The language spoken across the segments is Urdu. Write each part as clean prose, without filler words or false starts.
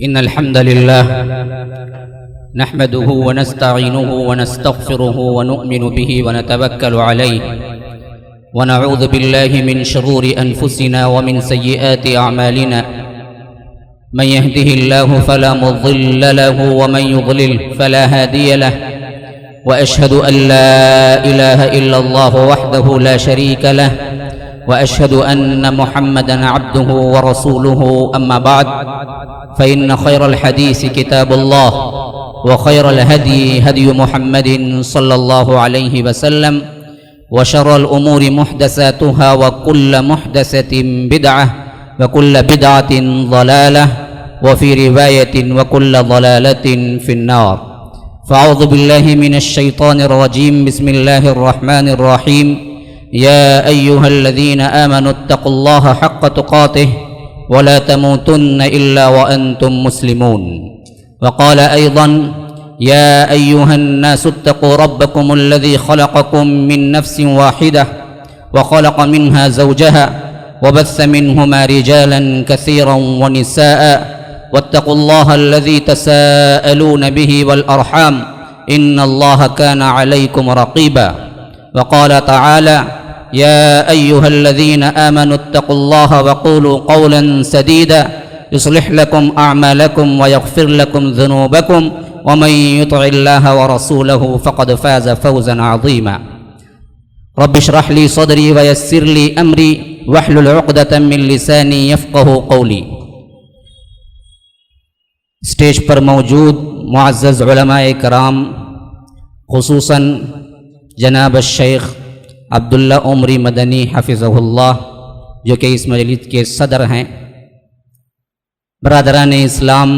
إن الحمد لله نحمده ونستعينه ونستغفره ونؤمن به ونتوكل عليه ونعوذ بالله من شرور أنفسنا ومن سيئات أعمالنا من يهده الله فلا مضل له ومن يضلل فلا هادي له وأشهد أن لا إله إلا الله وحده لا شريك له وأشهد أن محمدًا عبده ورسوله أما بعد فإن خير الحديث كتاب الله وخير الهدي هدي محمد صلى الله عليه وسلم وشر الأمور محدثاتها وكل محدثة بدعة وكل بدعة ضلالة وفي رواية وكل ضلالة في النار فأعوذ بالله من الشيطان الرجيم بسم الله الرحمن الرحيم يا أيها الذين آمنوا اتقوا الله حق تقاته ولا تموتن إلا وأنتم مسلمون وقال أيضا يا أيها الناس اتقوا ربكم الذي خلقكم من نفس واحدة وخلق منها زوجها وبث منهما رجالا كثيرا ونساء واتقوا الله الذي تساءلون به والأرحام إن الله كان عليكم رقيبا وقال تعالى يا أيها الذين آمنوا اتقوا الله وقولوا قولا سديدا يصلح لكم أعمالكم ويغفر لكم ذنوبكم ومن يطع الله ورسوله فقد فاز فوزا عظيما رب اشرح لي صدري ويسر لي أمري واحلل عقدة من لساني يفقه قولي اسٹیج پر موجود معزز علماء کرام خصوصاً جناب الشیخ عبداللہ عمری مدنی حفظہ اللہ جو کہ اس مجلس کے صدر ہیں، برادران اسلام،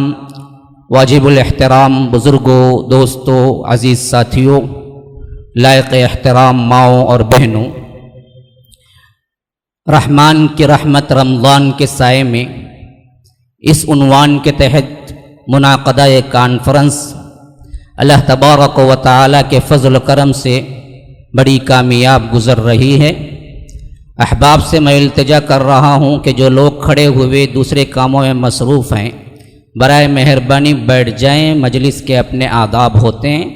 واجب الاحترام بزرگوں، دوستوں، عزیز ساتھیوں، لائق احترام ماؤں اور بہنوں، رحمان کی رحمت رمضان کے سائے میں اس عنوان کے تحت منعقدہ کانفرنس اللہ تبارک و تعالی کے فضل و کرم سے بڑی کامیاب گزر رہی ہے۔ احباب سے میں التجا کر رہا ہوں کہ جو لوگ کھڑے ہوئے دوسرے کاموں میں مصروف ہیں، برائے مہربانی بیٹھ جائیں، مجلس کے اپنے آداب ہوتے ہیں،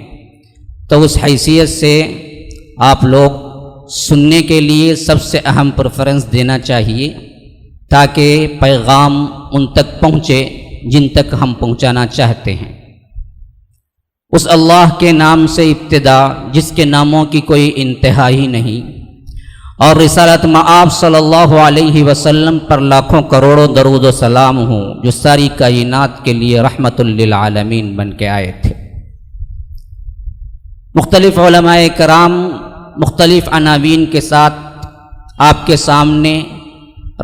تو اس حیثیت سے آپ لوگ سننے کے لیے سب سے اہم پریفرنس دینا چاہیے تاکہ پیغام ان تک پہنچے جن تک ہم پہنچانا چاہتے ہیں۔ اس اللہ کے نام سے ابتدا جس کے ناموں کی کوئی انتہا ہی نہیں، اور رسالت مآب صلی اللہ علیہ وسلم پر لاکھوں کروڑوں درود و سلام ہوں جو ساری کائنات کے لیے رحمت للعالمین بن کے آئے تھے۔ مختلف علماء کرام مختلف عناوین کے ساتھ آپ کے سامنے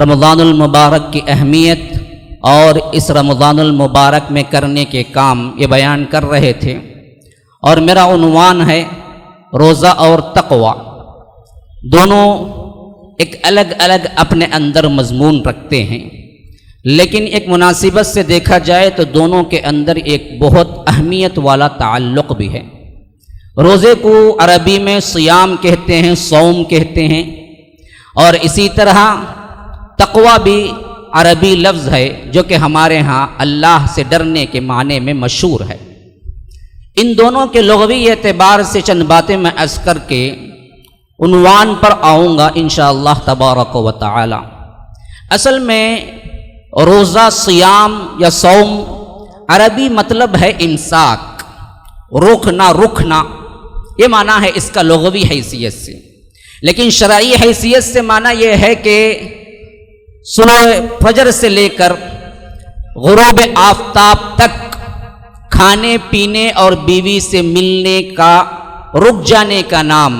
رمضان المبارک کی اہمیت اور اس رمضان المبارک میں کرنے کے کام یہ بیان کر رہے تھے، اور میرا عنوان ہے روزہ اور تقوی۔ دونوں ایک الگ الگ اپنے اندر مضمون رکھتے ہیں، لیکن ایک مناسبت سے دیکھا جائے تو دونوں کے اندر ایک بہت اہمیت والا تعلق بھی ہے۔ روزے کو عربی میں صیام کہتے ہیں، صوم کہتے ہیں، اور اسی طرح تقوی بھی عربی لفظ ہے جو کہ ہمارے ہاں اللہ سے ڈرنے کے معنی میں مشہور ہے۔ ان دونوں کے لغوی اعتبار سے چند باتیں میں عرض کر کے عنوان پر آؤں گا انشاءاللہ تبارک و تعالی۔ اصل میں روزہ، صیام یا صوم عربی مطلب ہے امساک، روکنا، رکنا، یہ معنی ہے اس کا لغوی حیثیت سے، لیکن شرعی حیثیت سے معنی یہ ہے کہ صبح فجر سے لے کر غروب آفتاب تک کھانے پینے اور بیوی سے ملنے کا رک جانے کا نام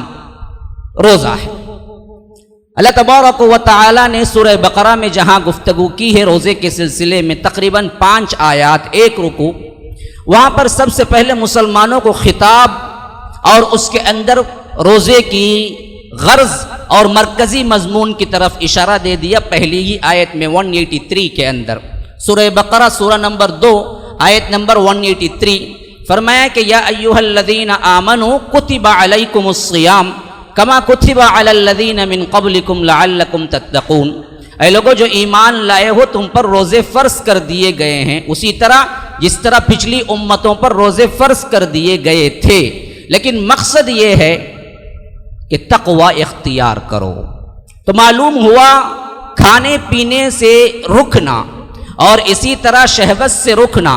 روزہ ہے۔ اللہ تبارک و تعالی نے سورہ بقرہ میں جہاں گفتگو کی ہے روزے کے سلسلے میں تقریباً 5 آیات، 1 رکوع، وہاں پر سب سے پہلے مسلمانوں کو خطاب اور اس کے اندر روزے کی غرض اور مرکزی مضمون کی طرف اشارہ دے دیا پہلی ہی آیت میں 183 کے اندر۔ سورہ بقرہ سورہ نمبر 2 آیت نمبر 183 فرمایا کہ یا ایھا الذین آمنوا کتب علیکم الصیام کما کتب علی الذین من قبلکم لعلکم تتقون۔ اے لوگوں جو ایمان لائے ہو تم پر روزے فرض کر دیے گئے ہیں اسی طرح جس طرح پچھلی امتوں پر روزے فرض کر دیے گئے تھے، لیکن مقصد یہ ہے کہ تقوی اختیار کرو۔ تو معلوم ہوا کھانے پینے سے رکنا اور اسی طرح شہوت سے رکنا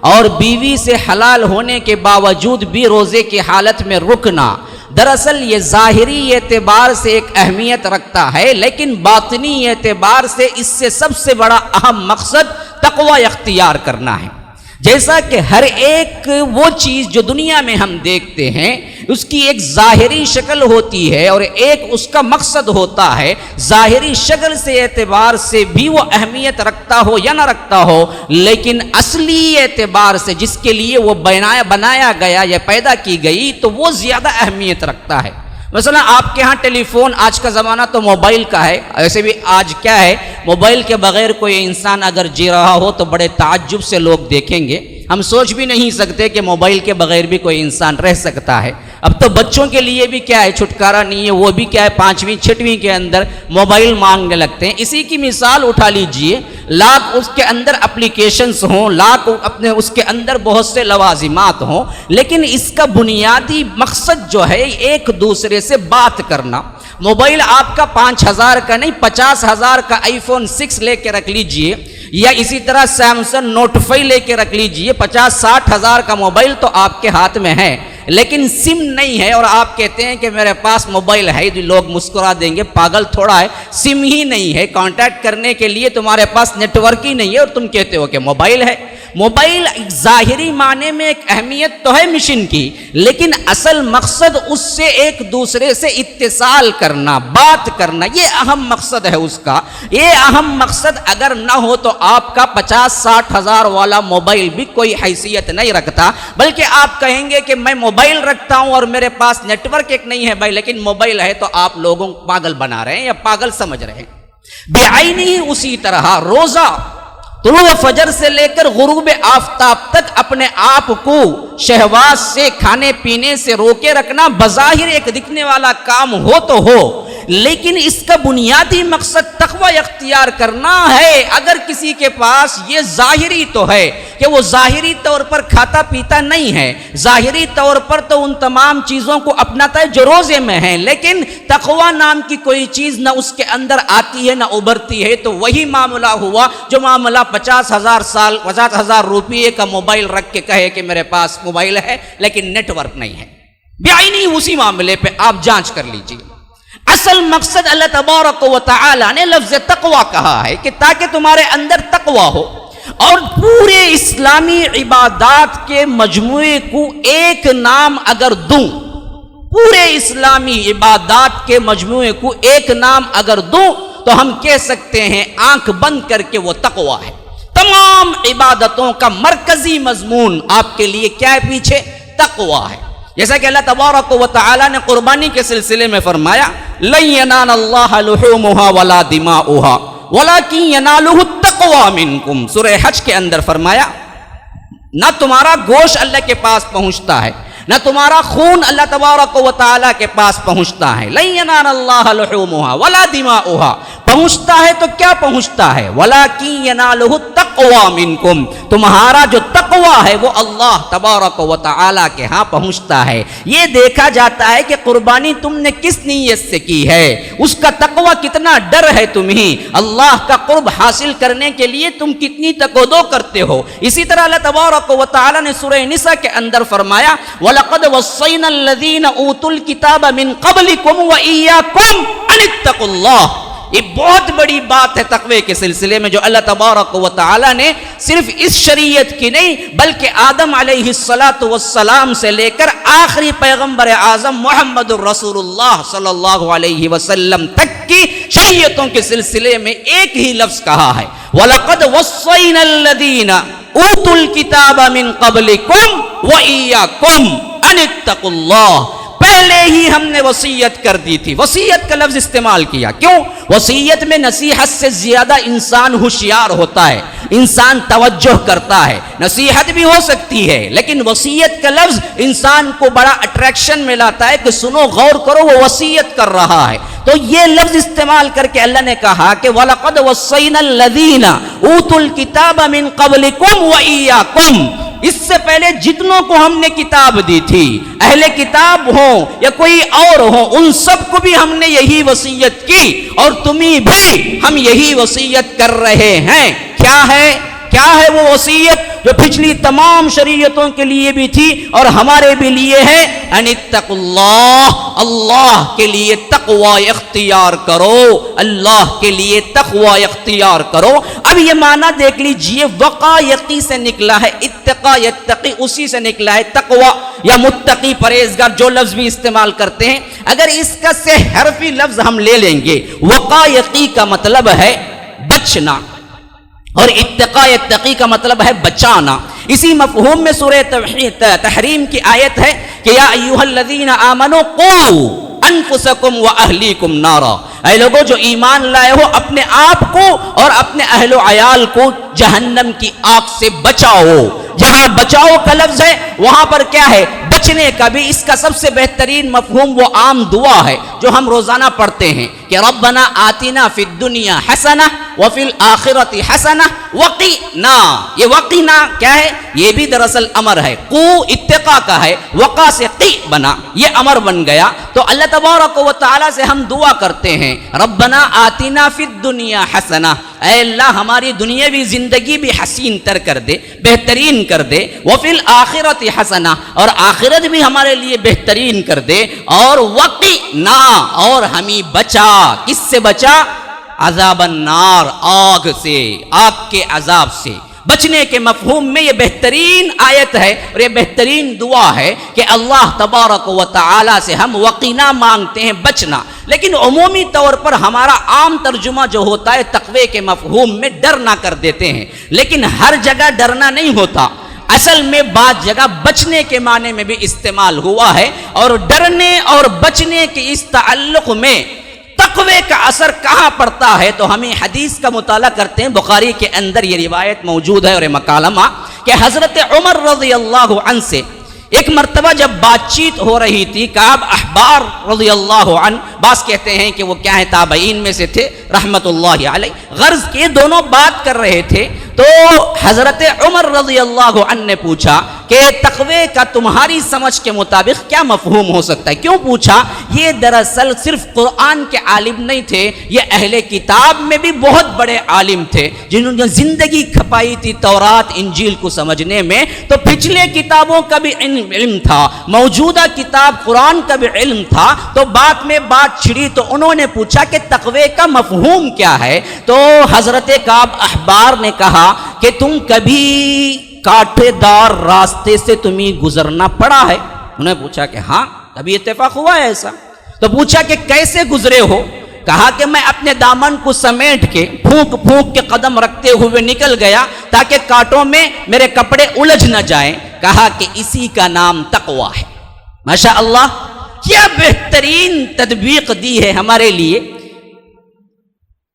اور بیوی سے حلال ہونے کے باوجود بھی روزے کی حالت میں رکنا، دراصل یہ ظاہری اعتبار سے ایک اہمیت رکھتا ہے، لیکن باطنی اعتبار سے اس سے سب سے بڑا اہم مقصد تقوی اختیار کرنا ہے۔ جیسا کہ ہر ایک وہ چیز جو دنیا میں ہم دیکھتے ہیں اس کی ایک ظاہری شکل ہوتی ہے اور ایک اس کا مقصد ہوتا ہے، ظاہری شکل سے اعتبار سے بھی وہ اہمیت رکھتا ہو یا نہ رکھتا ہو، لیکن اصلی اعتبار سے جس کے لیے وہ بنایا گیا یا پیدا کی گئی تو وہ زیادہ اہمیت رکھتا ہے۔ مثلا آپ کے ہاں ٹیلی فون، آج کا زمانہ تو موبائل کا ہے، ایسے بھی آج کیا ہے، موبائل کے بغیر کوئی انسان اگر جی رہا ہو تو بڑے تعجب سے لوگ دیکھیں گے، ہم سوچ بھی نہیں سکتے کہ موبائل کے بغیر بھی کوئی انسان رہ سکتا ہے۔ اب تو بچوں کے لیے بھی کیا ہے، چھٹکارا نہیں ہے، وہ بھی کیا ہے 5ویں 6ویں کے اندر موبائل مانگنے لگتے ہیں۔ اسی کی مثال اٹھا لیجئے، لاکھ اس کے اندر اپلیکیشنز ہوں، لاکھ اپنے اس کے اندر بہت سے لوازمات ہوں، لیکن اس کا بنیادی مقصد جو ہے ایک دوسرے سے بات کرنا۔ موبائل آپ کا 5,000 کا نہیں 50,000 کا آئی فون 6 لے کے رکھ لیجئے، یا اسی طرح سیمسنگ نوٹ 5 لے کے رکھ لیجئے، 50-60 ہزار کا موبائل تو آپ کے ہاتھ میں ہے، لیکن سم نہیں ہے اور آپ کہتے ہیں کہ میرے پاس موبائل ہے، جو لوگ مسکرا دیں گے پاگل تھوڑا ہے، سم ہی نہیں ہے، کانٹیکٹ کرنے کے لیے تمہارے پاس نیٹ ورک ہی نہیں ہے اور تم کہتے ہو کہ موبائل ہے۔ موبائل ظاہری معنی میں ایک اہمیت تو ہے مشین کی، لیکن اصل مقصد اس سے ایک دوسرے سے اتصال کرنا، بات کرنا، یہ اہم مقصد ہے اس کا۔ یہ اہم مقصد اگر نہ ہو تو آپ کا 50-60 ہزار والا موبائل بھی کوئی حیثیت نہیں رکھتا، بلکہ آپ کہیں گے کہ میں موبائل رکھتا ہوں اور میرے پاس نیٹ ورک ایک نہیں ہے بھائی، لیکن موبائل ہے، تو آپ لوگوں کو پاگل بنا رہے ہیں یا پاگل سمجھ رہے ہیں۔ بعینی اسی طرح روزہ طلوع فجر سے لے کر غروب آفتاب تک اپنے آپ کو شہوات سے، کھانے پینے سے روکے رکھنا بظاہر ایک دکھنے والا کام ہو تو ہو، لیکن اس کا بنیادی مقصد تقوی اختیار کرنا ہے۔ اگر کسی کے پاس یہ ظاہری تو ہے کہ وہ ظاہری طور پر کھاتا پیتا نہیں ہے، ظاہری طور پر تو ان تمام چیزوں کو اپناتا ہے جو روزے میں ہیں، لیکن تقوی نام کی کوئی چیز نہ اس کے اندر آتی ہے نہ ابھرتی ہے، تو وہی معاملہ ہوا جو معاملہ 50,000 روپیے کا موبائل رکھ کے کہے کہ میرے پاس موبائل ہے لیکن نیٹ ورک نہیں ہے۔ بعینی اسی معاملے پہ آپ جانچ کر لیجئے۔ اصل مقصد اللہ تبارک و تعالی نے لفظ تقوی کہا ہے کہ تاکہ تمہارے اندر تقوی ہو، اور پورے اسلامی عبادات کے مجموعے کو ایک نام اگر دوں، پورے اسلامی عبادات کے مجموعے کو ایک نام اگر دوں تو ہم کہہ سکتے ہیں آنکھ بند کر کے وہ تقوی ہے۔ تمام عبادتوں کا مرکزی مضمون آپ کے لیے کیا ہے؟ پیچھے تقوی ہے۔ جیسا کہ اللہ تبارک و تعالی نے قربانی کے سلسلے میں فرمایا لن ینال اللہ لحومها ولا دماؤها ولکن ینالہ التقوی منکم، سورہ حج کے اندر فرمایا نہ تمہارا گوشت اللہ کے پاس پہنچتا ہے، نہ تمہارا خون اللہ تبارک و تعالی کے پاس پہنچتا ہے۔ لن ینال اللہ لحومها ولا دماؤها، پہنچتا ہے تو کیا پہنچتا ہے؟ وَلَكِنْ يَنَالُهُ التَّقْوَى مِنْكُمْ، تمہارا جو تقوی ہے وہ اللہ تبارک و تعالی کے ہاں پہنچتا ہے۔ یہ دیکھا جاتا ہے کہ قربانی تم نے کس نیت سے کی ہے، اس کا تقوی کتنا ڈر ہے تمہیں، اللہ کا قرب حاصل کرنے کے لیے تم کتنی تقوی کرتے ہو۔ اسی طرح اللہ تبارک و تعالی نے سورہ نساء کے اندر فرمایا وَلَقَدْ وَصَّيْنَا الَّذِينَ أُوتُوا الْكِتَابَ مِنْ قَبْلِكُمْ وَإِيَّاكُمْ أَنِ اتَّقُوا اللَّهَ۔ یہ بہت بڑی بات ہے تقوی کے سلسلے میں جو اللہ تبارک و تعالی نے صرف اس شریعت کی نہیں بلکہ آدم علیہ السلام سے لے کر آخری پیغمبر اعظم محمد الرسول اللہ صلی اللہ علیہ وسلم تک کی شریعتوں کے سلسلے میں ایک ہی لفظ کہا ہے وَلَقَدْ وَصَّيْنَا الَّذِينَ أُوتُوا الْكِتَابَ مِنْ قَبْلِكُمْ وَإِيَّاكُمْ أَنِ اتَّقُوا اللَّهَ۔ پہلے ہی ہم نے وصیت کر دی تھی. وصیت کا لفظ استعمال کیا کیوں؟ وصیت میں نصیحت سے زیادہ انسان ہوشیار ہوتا ہے, انسان توجہ کرتا ہے. نصیحت بھی ہو سکتی ہے لیکن وصیت کا لفظ انسان کو بڑا اٹریکشن میں لاتا ہے کہ سنو, غور کرو, وہ وصیت کر رہا ہے. تو یہ لفظ استعمال کر کے اللہ نے کہا کہ وَلَقَدْ وَصَّيْنَا الَّذِينَ أُوتُوا الْكِتَابَ مِنْ قَبْلِكُمْ وَإِيَّاكُمْ, اس سے پہلے جتنوں کو ہم نے کتاب دی تھی, اہل کتاب ہوں یا کوئی اور ہوں, ان سب کو بھی ہم نے یہی وصیت کی اور تمہیں بھی ہم یہی وصیت کر رہے ہیں. کیا ہے وہ وصیت جو پچھلی تمام شریعتوں کے لیے بھی تھی اور ہمارے بھی لیے ہے؟ ان اتقوا اللہ, اللہ کے لیے تقوی اختیار کرو, اللہ کے لیے تقوی اختیار کرو. اب یہ معنی دیکھ لیجئے, وقا یقی سے نکلا ہے, اتقا یتقی اسی سے نکلا ہے, تقوی یا متقی پرہیزگار جو لفظ بھی استعمال کرتے ہیں. اگر اس کا سے حرفی لفظ ہم لے لیں گے, وقا یقی کا مطلب ہے بچنا اور اتقا یتقی کا مطلب ہے بچانا. اسی مفہوم میں سورہ تحریم کی آیت ہے کہ یا ایھا الذین آمنوا قوا انفسکم واہلیکم نارا, اے لوگوں جو ایمان لائے ہو اپنے آپ کو اور اپنے اہل و عیال کو جہنم کی آگ سے بچاؤ. جہاں بچاؤ کا لفظ ہے وہاں پر کیا ہے؟ بچنے کا بھی. اس کا سب سے بہترین مفہوم وہ عام دعا ہے جو ہم روزانہ پڑھتے ہیں کہ ربنا آتنا فی الدنیا حسنہ وفی الآخرۃ حسنہ وقنا. یہ وقنا کیا ہے؟ یہ بھی دراصل امر ہے. قو اتقا کا ہے, وقا سے قی بنا, یہ امر بن گیا. تو اللہ تبارک و تعالی سے ہم دعا کرتے ہیں ربنا آتنا فی الدنیا حسنہ, اے اللہ ہماری دنیاوی زندگی بھی حسین تر کر دے, بہترین کر دے. وفی الآخرۃ حسنہ, اور آخرت بھی ہمارے لیے بہترین کر دے. اور وقنا, اور ہمیں بچا. کس سے بچا؟ عذاب النار, آگ سے, آگ کے عذاب سے. بچنے کے مفہوم میں یہ بہترین آیت ہے اور یہ بہترین دعا ہے کہ اللہ تبارک و تعالی سے ہم وقینا مانگتے ہیں, بچنا. لیکن عمومی طور پر ہمارا عام ترجمہ جو ہوتا ہے تقوی کے مفہوم میں ڈرنا کر دیتے ہیں, لیکن ہر جگہ ڈرنا نہیں ہوتا. اصل میں بعض جگہ بچنے کے معنی میں بھی استعمال ہوا ہے, اور ڈرنے اور بچنے کے اس تعلق میں تقوی کا اثر کہاں پڑتا ہے تو ہمیں حدیث کا مطالعہ کرتے ہیں. بخاری کے اندر یہ روایت موجود ہے اور یہ مکالمہ کہ حضرت عمر رضی اللہ عنہ سے ایک مرتبہ جب بات چیت ہو رہی تھی, کعب احبار رضی اللہ عنہ, بعض کہتے ہیں کہ وہ کیا ہے تابعین میں سے تھے رحمت اللہ علیہ, غرض کے دونوں بات کر رہے تھے. تو حضرت عمر رضی اللہ عنہ نے پوچھا کہ تقوی کا تمہاری سمجھ کے مطابق کیا مفہوم ہو سکتا ہے؟ کیوں پوچھا؟ یہ دراصل صرف قرآن کے عالم نہیں تھے, یہ اہل کتاب میں بھی بہت بڑے عالم تھے جنہوں نے زندگی کھپائی تھی تورات انجیل کو سمجھنے میں. تو پچھلے کتابوں کا بھی علم تھا, موجودہ کتاب قرآن کا بھی علم تھا. تو بات میں بات چھڑی تو انہوں نے پوچھا کہ تقوی کا مفہوم کیا ہے؟ تو حضرت کعب احبار نے کہا کہ تم کبھی کانٹے دار راستے سے تمہیں گزرنا پڑا ہے؟ انہوں نے پوچھا کہ ہاں, کبھی اتفاق ہوا ہے ایسا. تو پوچھا کہ کیسے گزرے ہو؟ کہا کہ میں اپنے دامن کو سمیٹ کے پھونک پھونک کے قدم رکھتے ہوئے نکل گیا تاکہ کانٹوں میں میرے کپڑے الجھ نہ جائیں. کہا کہ اسی کا نام تقوی ہے. ماشاء اللہ, کیا بہترین تطبیق دی ہے ہمارے لیے.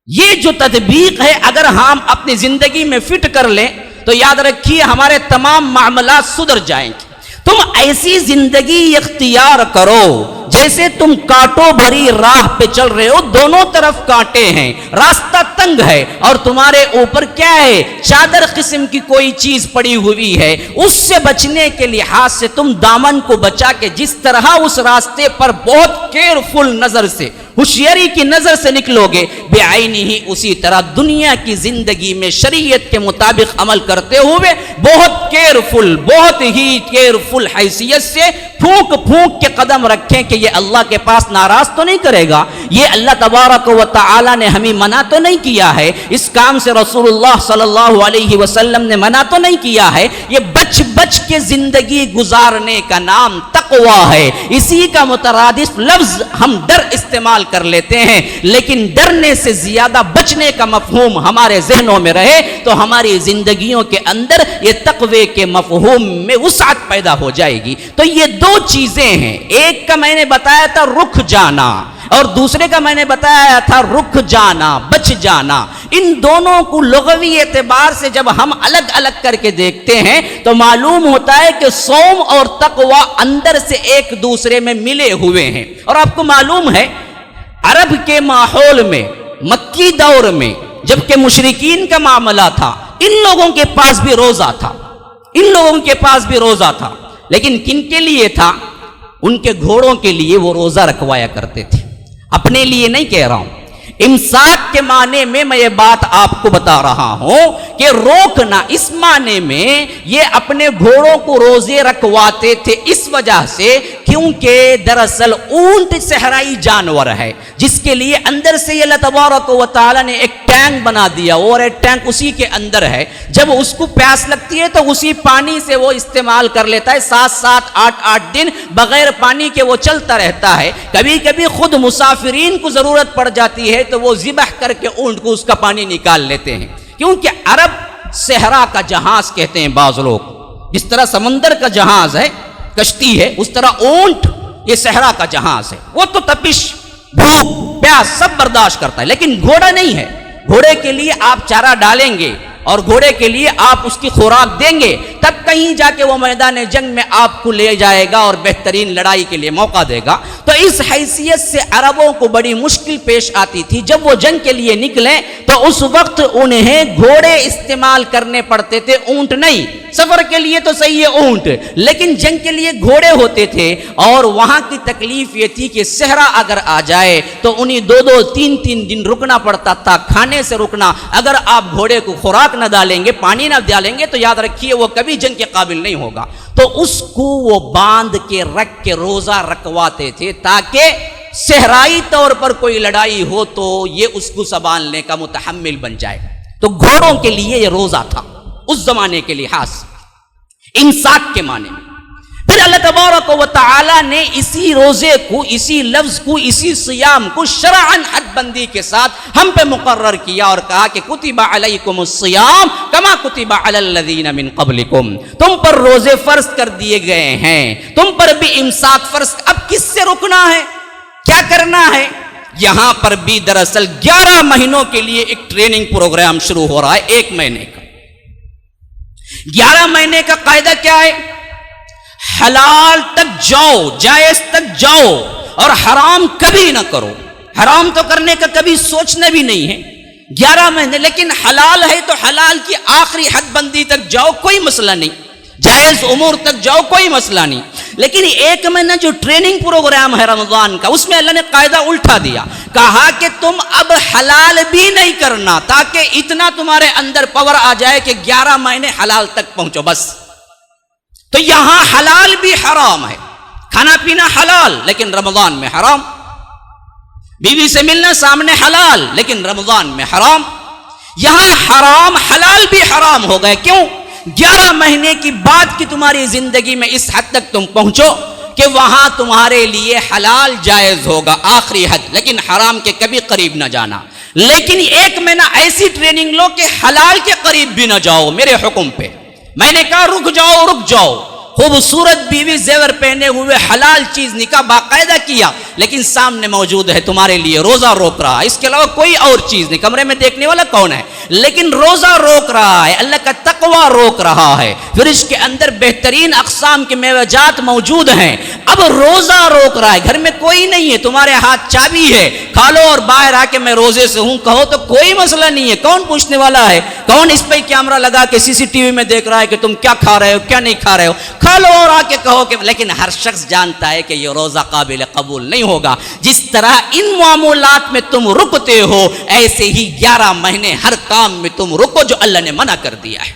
یہ جو تطبیق ہے اگر ہم اپنی زندگی میں فٹ کر لیں تو یاد رکھیے ہمارے تمام معاملات سدھر جائیں گے. تم ایسی زندگی اختیار کرو جیسے تم کانٹوں بھری راہ پہ چل رہے ہو, دونوں طرف کانٹے ہیں, راستہ تنگ ہے اور تمہارے اوپر کیا ہے؟ چادر قسم کی کوئی چیز پڑی ہوئی ہے. اس سے بچنے کے لحاظ سے تم دامن کو بچا کے جس طرح اس راستے پر بہت کیئرفل نظر سے, ہوشیاری کی نظر سے نکلو گے, بے عینی ہی اسی طرح دنیا کی زندگی میں شریعت کے مطابق عمل کرتے ہوئے بہت کیئرفل, بہت ہی کیئرفل حیثیت سے پھونک پھونک کے قدم رکھیں کہ یہ اللہ کے پاس ناراض تو نہیں کرے گا, یہ اللہ تبارک و تعالی نے ہمیں منع تو نہیں کیا ہے, اس کام سے رسول اللہ صلی اللہ علیہ وسلم نے منع تو نہیں کیا ہے. یہ بچ بچ کے زندگی گزارنے کا نام تقوی ہے. اسی کا مترادف لفظ ہم ڈر استعمال کر لیتے ہیں، لیکن ڈرنے سے زیادہ بچنے کا مفہوم ہمارے ذہنوں میں رہے تو ہماری زندگیوں کے اندر یہ تقوی کے مفہوم میں وسعت پیدا ہو جائے گی۔ تو یہ دو چیزیں ہیں، ایک کا میں نے بتایا تھا رک جانا، اور دوسرے کا میں نے بتایا تھا رک جانا، بچ جانا۔ ان دونوں کو لغوی اعتبار سے جب ہم الگ الگ کر کے دیکھتے ہیں تو معلوم ہوتا ہے کہ صوم اور تقوی اندر سے ایک دوسرے میں ملے ہوئے ہیں۔ اور آپ کو معلوم ہے عرب کے ماحول میں، مکی دور میں جبکہ مشرکین کا معاملہ تھا، ان لوگوں کے پاس بھی روزہ تھا، ان لوگوں کے پاس بھی روزہ تھا، لیکن کن کے لیے تھا؟ ان کے گھوڑوں کے لیے وہ روزہ رکھوایا کرتے تھے، اپنے لیے نہیں کہہ رہا ہوں۔ امساک کے معنی میں یہ بات آپ کو بتا رہا ہوں کہ روکنا، اس معنی میں یہ اپنے گھوڑوں کو روزے رکھواتے تھے اس وجہ سے کیونکہ دراصل اونٹ صحرائی جانور ہے جس کے لیے اندر سے یہ اللہ تبارک و تعالی نے ایک ٹینک بنا دیا، اور ایک ٹینک اسی کے اندر ہے، جب اس کو پیاس لگتی ہے تو اسی پانی سے وہ استعمال کر لیتا ہے، 7-7 8-8 دن بغیر پانی کے وہ چلتا رہتا ہے۔ کبھی کبھی خود مسافرین کو ضرورت پڑ جاتی ہے تو وہ ذبح کر کے اونٹ کو اس کا پانی نکال لیتے ہیں، کیونکہ عرب صحرا کا جہاز کہتے ہیں بعض لوگ، جس طرح سمندر کا جہاز ہے، کشتی ہے، اس طرح اونٹ یہ صحرا کا جہاز ہے، وہ تو تپش، بھوک، پیاس سب برداشت کرتا ہے، لیکن گھوڑا نہیں ہے۔ گھوڑے کے لیے آپ چارہ ڈالیں گے اور گھوڑے کے لیے آپ اس کی خوراک دیں گے، تب کہیں جا کے وہ میدان جنگ میں آپ کو لے جائے گا اور بہترین لڑائی کے لیے موقع دے گا۔ تو اس حیثیت سے عربوں کو بڑی مشکل پیش آتی تھی، جب وہ جنگ کے لیے نکلیں تو اس وقت انہیں گھوڑے استعمال کرنے پڑتے تھے، اونٹ نہیں۔ سفر کے لیے تو صحیح ہے اونٹ، لیکن جنگ کے لیے گھوڑے ہوتے تھے، اور وہاں کی تکلیف یہ تھی کہ صحرا اگر آ جائے تو انہیں 2-2 3-3 دن رکنا پڑتا تھا، کھانے سے رکنا۔ اگر آپ گھوڑے کو خوراک نہ ڈالیں گے، پانی نہ ڈالیں گے تو یاد رکھیے وہ کبھی جنگ کے قابل نہیں ہوگا۔ تو اس کو وہ باندھ کے رکھ کے روزہ رکھواتے تھے تاکہ صحرائی طور پر کوئی لڑائی ہو تو یہ اس کو سنبھالنے کا متحمل بن جائے۔ تو گھوڑوں کے لیے یہ روزہ تھا اس زمانے کے لحاظ سے، امساک کے معنی میں۔ پھر اللہ تبارک و تعالی نے اسی روزے کو، اسی لفظ کو، اسی صیام کو شرعاً حد بندی کے ساتھ ہم پہ مقرر کیا اور کہا کہ کتب علیکم الصیام کما کتب علی الذین من قبلکم، تم پر روزے فرض کر دیے گئے ہیں، تم پر بھی امساک فرض۔ اب کس سے رکنا ہے، کیا کرنا ہے؟ یہاں پر بھی دراصل 11 مہینوں کے لیے ایک ٹریننگ پروگرام شروع ہو رہا ہے، 1 مہینے کا۔ 11 مہینے کا قاعدہ کیا ہے؟ حلال تک جاؤ، جائز تک جاؤ، اور حرام کبھی نہ کرو۔ حرام تو کرنے کا کبھی سوچنا بھی نہیں ہے 11 مہینے، لیکن حلال ہے تو حلال کی آخری حد بندی تک جاؤ، کوئی مسئلہ نہیں، جائز امور تک جاؤ، کوئی مسئلہ نہیں۔ لیکن 1 مہینہ جو ٹریننگ پروگرام ہے رمضان کا، اس میں اللہ نے قاعدہ الٹا دیا، کہا کہ تم اب حلال بھی نہیں کرنا تاکہ اتنا تمہارے اندر پاور آ جائے کہ 11 مہینے حلال تک پہنچو بس۔ تو یہاں حلال بھی حرام ہے، کھانا پینا حلال لیکن رمضان میں حرام، بیوی سے ملنا سامنے حلال لیکن رمضان میں حرام۔ یہاں حرام حلال بھی حرام ہو گئے، کیوں؟ 11 مہینے کی بعد کی تمہاری زندگی میں اس حد تک تم پہنچو کہ وہاں تمہارے لیے حلال جائز ہوگا آخری حد، لیکن حرام کے کبھی قریب نہ جانا۔ لیکن 1 مہینہ ایسی ٹریننگ لو کہ حلال کے قریب بھی نہ جاؤ میرے حکم پہ۔ میں نے کہا رک جاؤ، رک جاؤ، خوبصورت بیوی زیور پہنے ہوئے حلال چیز نکاح باقاعدہ کیا، لیکن سامنے موجود ہے تمہارے لیے روزہ روک رہا ہے، اس کے علاوہ کوئی اور چیز نہیں، کمرے میں دیکھنے والا کون ہے، لیکن روزہ روک رہا ہے، اللہ کا تقوی روک رہا ہے، پھر اس کے اندر بہترین اقسام کے میوہ جات موجود ہیں۔ اب روزہ روک رہا ہے، گھر میں کوئی نہیں ہے، تمہارے ہاتھ چابی ہے، کھا لو اور باہر آ کے میں روزے سے ہوں کہو تو کوئی مسئلہ نہیں ہے، کون پوچھنے والا ہے؟ کون اس پہ کیمرہ لگا کے CCTV میں دیکھ رہا ہے کہ تم کیا کھا رہے ہو کیا نہیں کھا رہے ہو؟ کھا لو اور آ کے کہو کہ، لیکن ہر شخص جانتا ہے کہ یہ روزہ قابل قبول نہیں ہوگا۔ جس طرح ان معاملات میں تم رکتے ہو، ایسے ہی 11 مہینے ہر کام میں تم رکو جو اللہ نے منع کر دیا ہے۔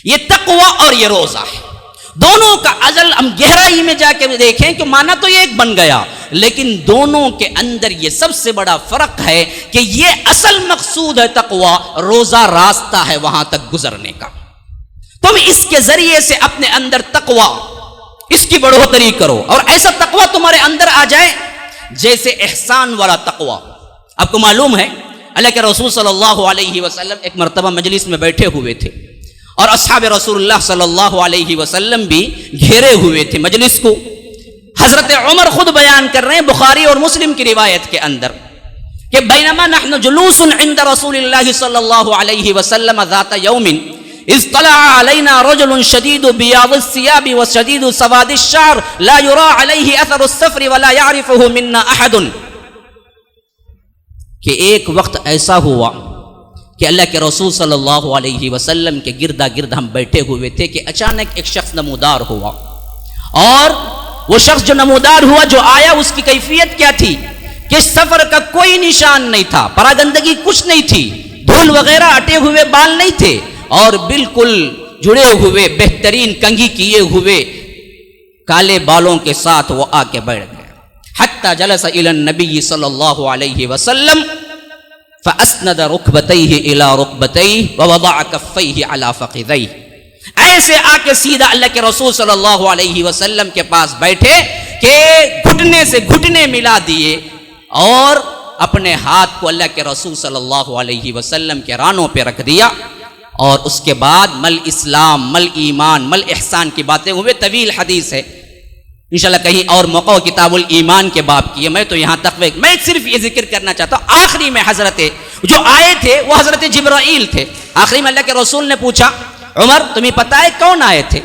یہ تقوی اور یہ روزہ ہے، دونوں کا ازل ہم گہرائی میں جا کے دیکھیں کہ معنی تو یہ ایک بن گیا، لیکن دونوں کے اندر یہ سب سے بڑا فرق ہے کہ یہ اصل مقصود ہے تقوی، روزہ راستہ ہے وہاں تک گزرنے کا۔ تم اس کے ذریعے سے اپنے اندر تقوی، اس کی بڑھوتری کرو، اور ایسا تقوی تمہارے اندر آ جائے جیسے احسان والا تقوی. آپ کو معلوم ہے اللہ کے رسول صلی اللہ علیہ وسلم ایک مرتبہ مجلس میں بیٹھے ہوئے تھے اور اصحاب رسول اللہ صلی اللہ علیہ وسلم بھی گھیرے ہوئے تھے مجلس کو. حضرت عمر خود بیان کر رہے ہیں بخاری اور مسلم کی روایت کے اندر کہ بینما نحن جلوس عند رسول اللہ صلی اللہ علیہ وسلم ذات یوم اذ طلع علينا رجل شديد بياض الثياب وشديد سواد الشعر لا يرى عليه اثر السفر ولا يعرفه منا احد. کہ ایک وقت ایسا ہوا کہ اللہ کے رسول صلی اللہ علیہ وسلم کے گردا گرد ہم بیٹھے ہوئے تھے کہ اچانک ایک شخص نمودار ہوا, اور وہ شخص جو نمودار ہوا, جو آیا, اس کی کیفیت کیا تھی کہ سفر کا کوئی نشان نہیں تھا, پراگندگی کچھ نہیں تھی, دھول وغیرہ اٹے ہوئے بال نہیں تھے, اور بالکل جڑے ہوئے بہترین کنگھی کیے ہوئے کالے بالوں کے ساتھ وہ آ کے بیٹھ گئے. حتی جلس الی النبی صلی اللہ علیہ وسلم فاسند رکبتیہ الی رکبتیہ ووضع کفیہ علی فخذیہ. ایسے آ کے سیدھا اللہ کے رسول صلی اللہ علیہ وسلم کے پاس بیٹھے کہ گھٹنے سے گھٹنے ملا دیے اور اپنے ہاتھ کو اللہ کے رسول صلی اللہ علیہ وسلم کے رانوں پہ رکھ دیا. اور اس کے بعد مل اسلام مل ایمان مل احسان کی باتیں ہوئے, طویل حدیث ہے, انشاءاللہ کہیں اور موقع کتاب الایمان کے باب کی ہے. میں تو یہاں تک میں صرف یہ ذکر کرنا چاہتا ہوں. آخری میں حضرت جو آئے تھے وہ حضرت جبرائیل تھے. آخری میں اللہ کے رسول نے پوچھا عمر تمہیں پتہ ہے کون آئے تھے؟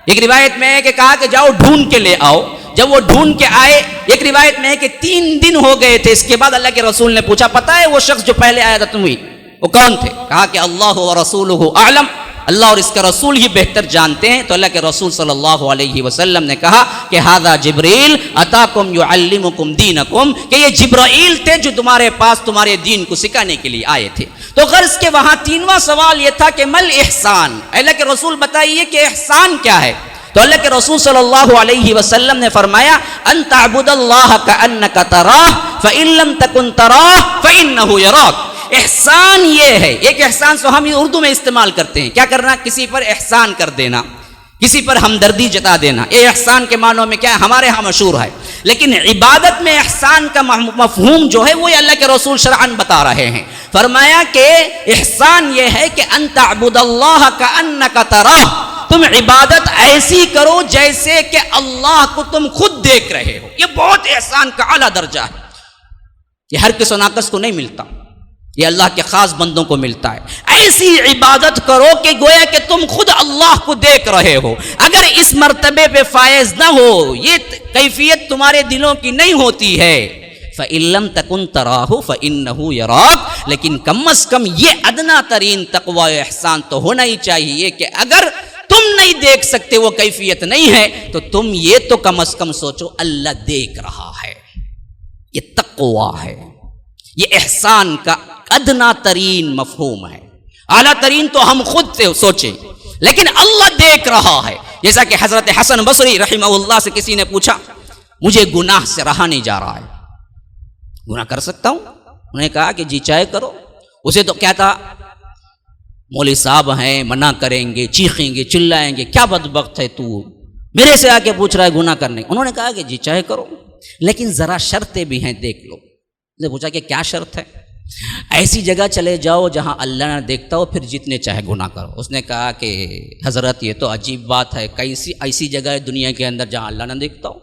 ایک روایت میں ہے کہ کہا کہ جاؤ ڈھونڈ کے لے آؤ. جب وہ ڈھونڈ کے آئے, ایک روایت میں ہے کہ 3 دن ہو گئے تھے. اس کے بعد اللہ کے رسول نے پوچھا پتہ ہے وہ شخص جو پہلے آیا تھا تمہیں وہ کون تھے؟ کہا کہ اللہ و رسولہ اعلم, اللہ اور اس کا رسول ہی بہتر جانتے ہیں. تو اللہ کے رسول صلی اللہ علیہ وسلم نے کہا کہ ھذا جبریل اتاکم یعلمکم دینکم, کہ یہ جبرائیل تھے جو تمہارے پاس تمہارے دین کو سکھانے کے لیے آئے تھے. تو غرض کے وہاں 3واں سوال یہ تھا کہ مل احسان, اللہ کے رسول بتائیے کہ احسان کیا ہے. تو اللہ کے رسول صلی اللہ علیہ وسلم نے فرمایا ان تعبد اللہ کأنک تراہ فإن لم تکن تراہ فإنہ یراک. احسان یہ ہے, ایک احسان سو ہم اردو میں استعمال کرتے ہیں, کیا کرنا, کسی پر احسان کر دینا, کسی پر ہمدردی جتا دینا. یہ احسان کے معنوں میں کیا ہے ہمارے ہاں مشہور ہے, لیکن عبادت میں احسان کا مفہوم جو ہے وہ اللہ کے رسول شرعاً بتا رہے ہیں. فرمایا کہ احسان یہ ہے کہ ان تعبد اللہ کأنک تراہ, تم عبادت ایسی کرو جیسے کہ اللہ کو تم خود دیکھ رہے ہو. یہ بہت احسان کا اعلیٰ درجہ ہے, یہ ہر کس و ناقص کو نہیں ملتا, یہ اللہ کے خاص بندوں کو ملتا ہے. ایسی عبادت کرو کہ گویا کہ تم خود اللہ کو دیکھ رہے ہو. اگر اس مرتبے پہ فائز نہ ہو, یہ کیفیت تمہارے دلوں کی نہیں ہوتی ہے, فَإِن لَمْ تَكُنْ تَرَاهُ فَإِنَّهُ يَرَاكَ, لیکن کم از کم یہ ادنا ترین تقوی و احسان تو ہونا ہی چاہیے کہ اگر تم نہیں دیکھ سکتے, وہ کیفیت نہیں ہے, تو تم یہ تو کم از کم سوچو اللہ دیکھ رہا ہے. یہ تقوی ہے, یہ احسان کا ادنا ترین مفہوم ہے. اعلیٰ ترین تو ہم خود سے سوچیں, لیکن اللہ دیکھ رہا ہے. جیسا کہ حضرت حسن بصری رحمہ اللہ سے کسی نے پوچھا مجھے گناہ سے رہا نہیں جا رہا ہے, گناہ کر سکتا ہوں؟ انہوں نے کہا کہ جی چاہے کرو. اسے تو کیا تھا, مولوی صاحب ہیں منع کریں گے, چیخیں گے, چلائیں گے, کیا بدبخت ہے تو, میرے سے آ کے پوچھ رہا ہے گناہ کرنے. انہوں نے کہا کہ جی چاہے کرو, لیکن ذرا شرطیں بھی ہیں دیکھ لو. نے پوچھا کہ کیا شرط ہے؟ ایسی جگہ چلے جاؤ جہاں اللہ نہ دیکھتا ہو, پھر جتنے چاہے گناہ کرو. اس نے کہا کہ حضرت یہ تو عجیب بات ہے, کیسی ایسی جگہ ہے دنیا کے اندر جہاں اللہ نہ دیکھتا ہو؟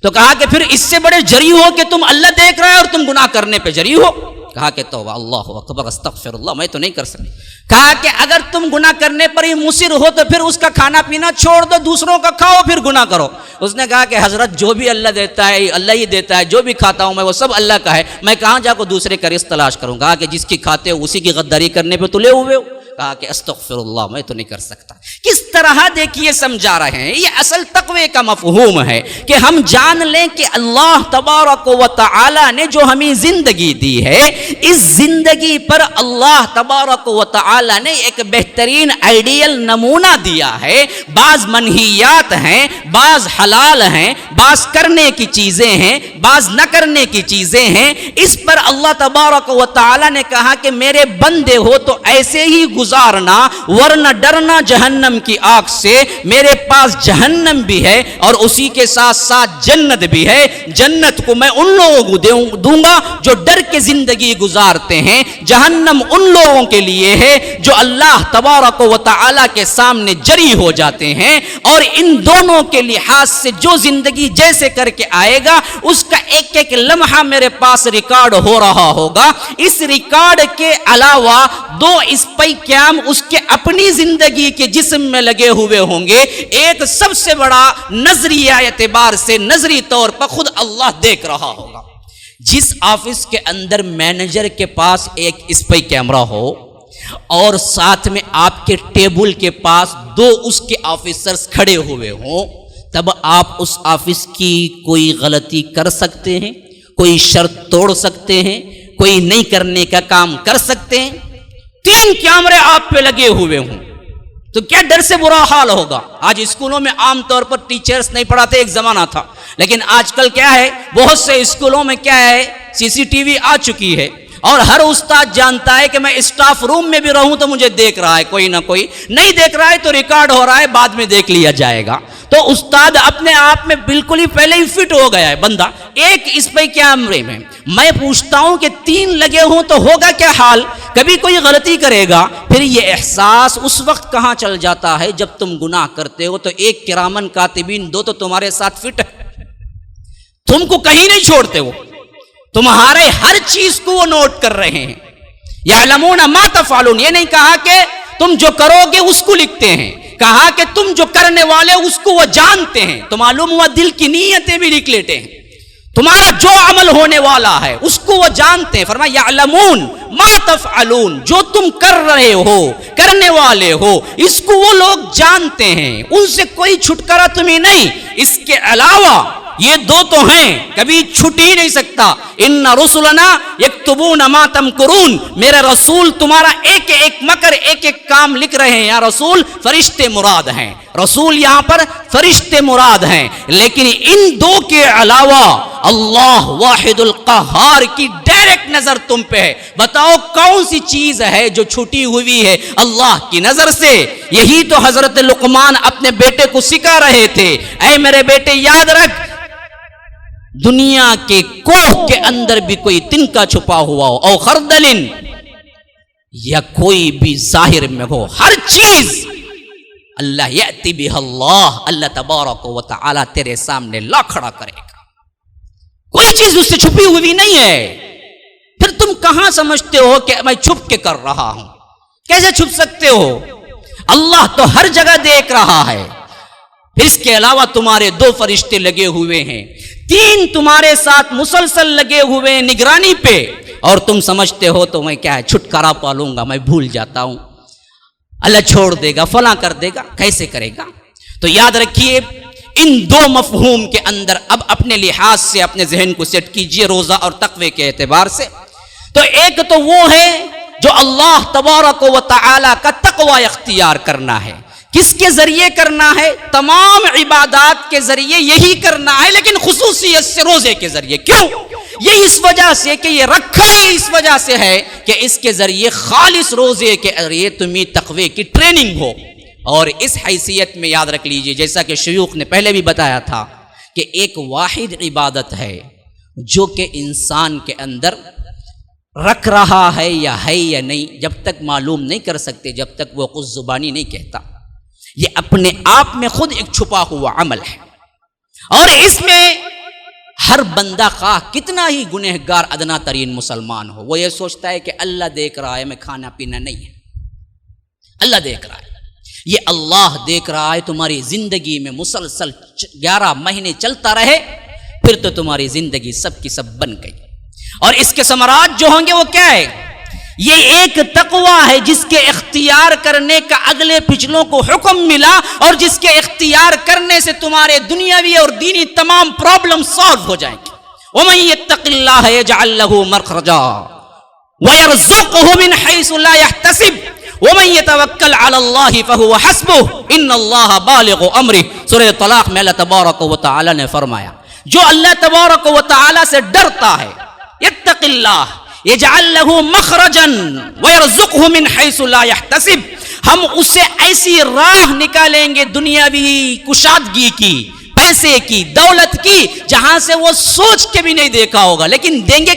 تو کہا کہ پھر اس سے بڑے جری ہو کہ تم اللہ دیکھ رہے ہو اور تم گناہ کرنے پہ جری ہو. کہا کہ توبہ, اللہ اکبر, استغفر اللہ, میں تو نہیں کر سکتی. کہا کہ اگر تم گناہ کرنے پر ہی مصر ہو تو پھر اس کا کھانا پینا چھوڑ دو, دوسروں کا کھاؤ, پھر گناہ کرو. اس نے کہا کہ حضرت جو بھی اللہ دیتا ہے اللہ ہی دیتا ہے, جو بھی کھاتا ہوں میں وہ سب اللہ کا ہے, میں کہاں جا کو دوسرے کا رزق تلاش کروں. کہا کہ جس کی کھاتے ہو اسی کی غداری کرنے پہ تلے ہوئے ہو. کہا کہ استغفر اللہ, میں تو نہیں کر سکتا. کس طرح دیکھیے سمجھا رہے ہیں, یہ اصل تقوی کا مفہوم ہے کہ ہم جان لیں کہ اللہ تبارک و تعالی نے جو ہمیں زندگی دی ہے, اس زندگی پر اللہ تبارک و تعالی نے ایک بہترین آئیڈیل نمونہ دیا ہے. بعض منہیات ہیں, بعض حلال ہیں, بعض کرنے کی چیزیں ہیں، بعض نہ کرنے کی چیزیں ہیں، اس پر اللہ تبارک و تعالی نے کہا کہ میرے بندے ہو تو ایسے ہی گزارنا، ورنہ ڈرنا جہنم کی آگ سے، میرے پاس جہنم بھی ہے اور اسی کے ساتھ ساتھ جنت بھی ہے، جنت کو میں ان لوگوں کو دوں گا جو ڈر کے زندگی گزارتے ہیں، جہنم ان لوگوں کے لیے ہے جو اللہ تبارک و تعالی کے سامنے جری ہو جاتے ہیں، اور ان دونوں کے لحاظ سے جو زندگی جیسے کر کے آئے گا اس کا ایک ایک لمحہ میرے پاس ریکارڈ ہو رہا ہوگا۔ اس ریکارڈ کے علاوہ دو اسپائی کیم اس کے اپنی زندگی کے جسم میں لگے ہوئے ہوں گے، ایک سب سے بڑا نظریہ اعتبار سے نظری طور پر خود اللہ دیکھ رہا ہوگا۔ جس آفس کے اندر مینیجر کے پاس ایک اسپائی کیمرہ ہو اور ساتھ میں آپ کے ٹیبل کے پاس دو اس کے آفیسرز کھڑے ہوئے ہوں، تب آپ اس آفس کی کوئی غلطی کر سکتے ہیں، کوئی شرط توڑ سکتے ہیں، کوئی نہیں کرنے کا کام کر سکتے ہیں؟ 3 کیمرے آپ پہ لگے ہوئے ہوں تو کیا ڈر سے برا حال ہوگا۔ آج اسکولوں میں عام طور پر ٹیچرز نہیں پڑھاتے، ایک زمانہ تھا، لیکن آج کل کیا ہے، بہت سے اسکولوں میں کیا ہے، CCTV آ چکی ہے اور ہر استاد جانتا ہے کہ میں اسٹاف روم میں بھی رہوں تو مجھے دیکھ رہا ہے کوئی نہ کوئی، نہیں دیکھ رہا ہے تو ریکارڈ ہو رہا ہے، بعد میں دیکھ لیا جائے گا۔ تو استاد اپنے آپ میں بالکل ہی پہلے ہی فٹ ہو گیا ہے بندہ ایک اسپائی کیمرے میں۔ میں پوچھتا ہوں کہ 3 لگے ہوں تو ہوگا کیا حال؟ کبھی کوئی غلطی کرے گا، پھر یہ احساس اس وقت کہاں چل جاتا ہے جب تم گناہ کرتے ہو تو ایک کرامن کاتبین دو تو تمہارے ساتھ فٹ ہے، تم کو کہیں نہیں چھوڑتے، وہ تمہارے ہر چیز کو وہ نوٹ کر رہے ہیں۔ یعلمون ما تفعلون، یہ نہیں کہا کہ تم جو کرو گے اس کو لکھتے ہیں، کہا کہ تم جو کرنے والے اس کو وہ جانتے ہیں، تو معلوم ہوا دل کی نیتیں بھی لکھ لیتے ہیں، تمہارا جو عمل ہونے والا ہے اس کو وہ جانتے ہیں۔ فرمایا یعلمون ما تفعلون، جو تم کر رہے ہو، کرنے والے ہو، اس کو وہ لوگ جانتے ہیں، ان سے کوئی چھٹکارا تمہیں نہیں۔ اس کے علاوہ یہ دو تو ہیں، کبھی چھٹ ہی نہیں سکتا۔ ان رسلنا یکتبون ما تمکرون، میرے رسول تمہارا ایک ایک مکر، ایک ایک کام لکھ رہے ہیں۔ یا رسول فرشتے مراد ہیں، رسول یہاں پر فرشتے مراد ہیں، لیکن ان دو کے علاوہ اللہ واحد القہار کی ڈائریکٹ نظر تم پہ ہے۔ بتاؤ کون سی چیز ہے جو چھٹی ہوئی ہے اللہ کی نظر سے؟ یہی تو حضرت لقمان اپنے بیٹے کو سکھا رہے تھے، اے میرے بیٹے یاد رکھ، دنیا کے کوہ کے اندر بھی کوئی تنکا چھپا ہوا ہو، او خردلن، یا کوئی بھی ظاہر میں ہو، ہر چیز اللہ یأتی بہ اللہ تبارک و تعالی تیرے سامنے لا کھڑا کرے گا، کوئی چیز اس سے چھپی ہوئی نہیں ہے۔ پھر تم کہاں سمجھتے ہو کہ میں چھپ کے کر رہا ہوں؟ کیسے چھپ سکتے ہو؟ اللہ تو ہر جگہ دیکھ رہا ہے۔ پھر اس کے علاوہ تمہارے 2 فرشتے لگے ہوئے ہیں، 3 تمہارے ساتھ مسلسل لگے ہوئے ہیں نگرانی پہ، اور تم سمجھتے ہو تو میں کیا ہے چھٹکارا پالوں گا، میں بھول جاتا ہوں، اللہ چھوڑ دے گا، فلاں کر دے گا، کیسے کرے گا؟ تو یاد رکھیے ان 2 مفہوم کے اندر اب اپنے لحاظ سے اپنے ذہن کو سیٹ کیجئے روزہ اور تقوی کے اعتبار سے۔ تو ایک تو وہ ہے جو اللہ تبارک و تعالی کا تقوی اختیار کرنا ہے۔ کس کے ذریعے کرنا ہے؟ تمام عبادات کے ذریعے یہی کرنا ہے، لیکن خصوصیت سے روزے کے ذریعے۔ کیوں؟ یہ اس وجہ سے کہ یہ رکھا ہی اس وجہ سے ہے کہ اس کے ذریعے خالص روزے کے ذریعے تمہیں تقوی کی ٹریننگ ہو۔ اور اس حیثیت میں یاد رکھ لیجئے، جیسا کہ شیوخ نے پہلے بھی بتایا تھا کہ ایک واحد عبادت ہے جو کہ انسان کے اندر رکھ رہا ہے یا نہیں، جب تک معلوم نہیں کر سکتے، جب تک وہ خود زبانی نہیں کہتا، یہ اپنے آپ میں خود ایک چھپا ہوا عمل ہے۔ اور اس میں ہر بندہ خواہ کتنا ہی گنہگار ادنا ترین مسلمان ہو، وہ یہ سوچتا ہے کہ اللہ دیکھ رہا ہے، میں کھانا پینا نہیں ہے، اللہ دیکھ رہا ہے۔ یہ اللہ دیکھ رہا ہے تمہاری زندگی میں مسلسل 11 مہینے چلتا رہے، پھر تو تمہاری زندگی سب کی سب بن گئی۔ اور اس کے ثمرات جو ہوں گے وہ کیا ہے؟ یہ ایک تقوی ہے جس کے اختیار کرنے کا اگلے پچھلوں کو حکم ملا، اور جس کے اختیار کرنے سے تمہارے دنیاوی اور دینی تمام پرابلم سالو ہو جائیں گے۔ وَمَن يَتَّقِ اللَّهَ يَجْعَل لَّهُ مَخْرَجًا وَيَرْزُقْهُ مِنْ حَيْثُ لَا يَحْتَسِبُ وَمَن يَتَوَكَّلْ عَلَى اللَّهِ فَهُوَ حَسْبُهُ إِنَّ اللَّهَ بَالِغُ أَمْرِهِ. سورہ طلاق میں اللہ تبارک و تعالی نے فرمایا جو اللہ تبارک و تعالی سے ڈرتا ہے، یتق اللہ یجعل له مخرجا ويرزقه من حيث لا يحتسب، ہم اسے ایسی راہ نکالیں گے دنیاوی کشادگی کی، پیسے کی، دولت کی، جہاں سے وہ سوچ کے بھی نہیں دیکھا ہوگا. لیکن دیں گے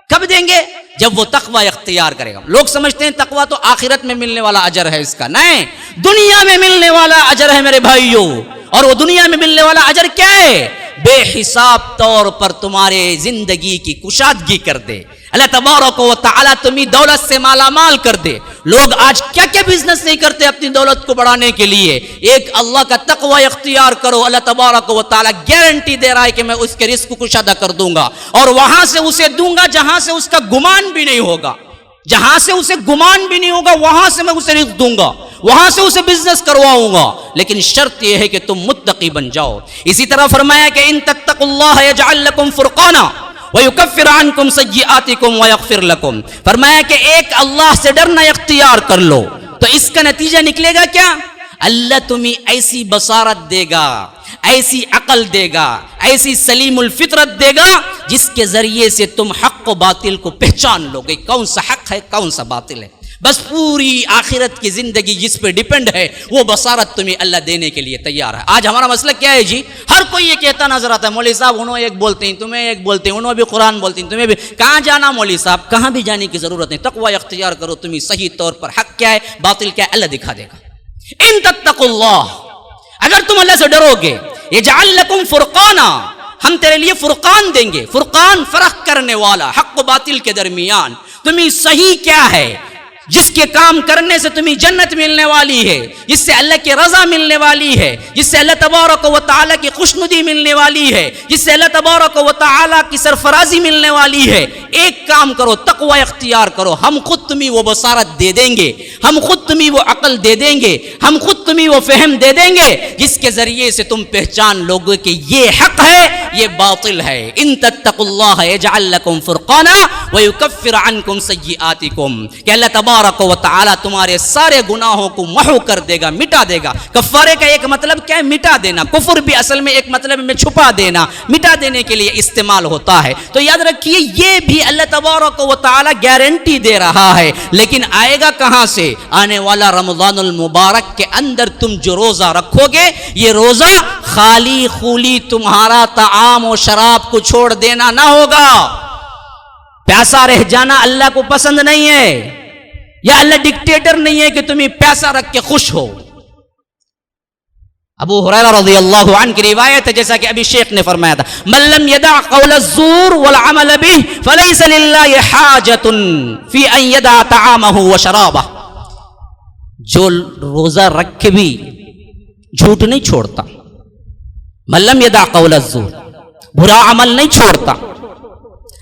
کب دیں گے؟ جب وہ تقوی اختیار کرے گا. لوگ سمجھتے ہیں تقوی تو آخرت میں ملنے والا اجر ہے اس کا، نہیں، دنیا میں ملنے والا اجر ہے میرے بھائیوں. اور وہ دنیا میں ملنے والا اجر کیا ہے؟ بے حساب طور پر تمہارے زندگی کی کشادگی کر دے. اللہ تبارک و تعالیٰ تمہیں دولت سے مالا مال کر دے. لوگ آج کیا کیا بزنس نہیں کرتے اپنی دولت کو بڑھانے کے لیے. ایک اللہ کا تقوی اختیار کرو، اللہ تبارک و تعالیٰ گارنٹی دے رہا ہے کہ میں اس کے رزق کو کشادہ کر دوں گا، اور وہاں سے اسے دوں گا جہاں سے اس کا گمان بھی نہیں ہوگا، جہاں سے اسے گمان بھی نہیں ہوگا وہاں سے میں اسے رزق دوں گا، وہاں سے اسے بزنس کرواؤں گا. لیکن شرط یہ ہے کہ تم متقی بن جاؤ. اسی طرح فرمایا کہ ان تتقوا اللہ یجعل لکم فرقانا وَيُكَفِّرْ عَنْكُمْ سَيِّئَاتِكُمْ وَيَغْفِرْ لَكُمْ. فرمایا کہ ایک اللہ سے ڈرنا اختیار کر لو تو اس کا نتیجہ نکلے گا کیا؟ اللہ تمہیں ایسی بصارت دے گا، ایسی عقل دے گا، ایسی سلیم الفطرت دے گا جس کے ذریعے سے تم حق و باطل کو پہچان لو گے، کون سا حق ہے کون سا باطل ہے. بس پوری آخرت کی زندگی جس پہ ڈیپینڈ ہے وہ بصارت تمہیں اللہ دینے کے لیے تیار ہے. آج ہمارا مسئلہ کیا ہے جی؟ ہر کوئی یہ کہتا نظر آتا ہے مولوی صاحب انہوں ایک بولتے ہیں، تمہیں ایک بولتے ہیں، انہوں بھی قرآن بولتے ہیں، تمہیں بھی. کہاں جانا مولوی صاحب؟ کہاں بھی جانے کی ضرورت نہیں. تقوی اختیار کرو، تمہیں صحیح طور پر حق کیا ہے باطل کیا ہے اللہ دکھا دے گا. ان تتقوا اللہ، اگر تم اللہ سے ڈرو گے، یجعل لکم فرقانا، ہم تیرے لیے فرقان دیں گے. فرقان فرق کرنے والا حق و باطل کے درمیان. تمہیں صحیح کیا ہے جس کے کام کرنے سے تمہیں جنت ملنے والی ہے، جس سے اللہ کی رضا ملنے والی ہے، جس سے اللہ تبارک و تعالیٰ کی خوشنودی ملنے والی ہے، جس سے اللہ تبارک و تعالیٰ کی سرفرازی ملنے والی ہے. ایک کام کرو، تقوی اختیار کرو، ہم خود تمہیں وہ بصارت دے دیں گے، ہم خود تمہیں وہ عقل دے دیں گے، ہم خود تمہیں وہ فہم دے دیں گے جس کے ذریعے سے تم پہچان لوگے کہ یہ حق ہے یہ باطل ہے. ان تتقوا اللہ یجعل لکم فرقانا ویکفر عنکم سیئاتکم، کہ اللہ تبارک و تعالی تمہارے سارے گناہوں کو محو کر دے گا، مٹا دے گا. کفارے کا ایک مطلب کیا ہے؟ مٹا دینا. کفر بھی اصل میں ایک مطلب میں چھپا دینا، مٹا دینے کے لیے استعمال ہوتا ہے. تو یاد رکھیے یہ بھی اللہ تبارک و تعالی گارنٹی دے رہا ہے. لیکن آئے گا کہاں سے؟ آنے والا رمضان المبارک کے اندر تم جو روزہ رکھو گے، یہ روزہ خالی خولی تمہارا طعام و شراب کو چھوڑ دینا نہ ہوگا. پیسہ رہ جانا اللہ کو پسند نہیں ہے، یا اللہ ڈکٹیٹر نہیں ہے کہ تمہیں پیسہ رکھ کے خوش ہو. ابو ہریرہ رضی اللہ عنہ کی روایت ہے، جیسا کہ ابھی شیخ نے فرمایا تھا، من لم يدع قول الزور والعمل به فليس لله حاجة في ان يدع طعامه وشرابه. جو روزہ رکھ کے بھی جھوٹ نہیں چھوڑتا، من لم يدع قول الزور، برا عمل نہیں چھوڑتا،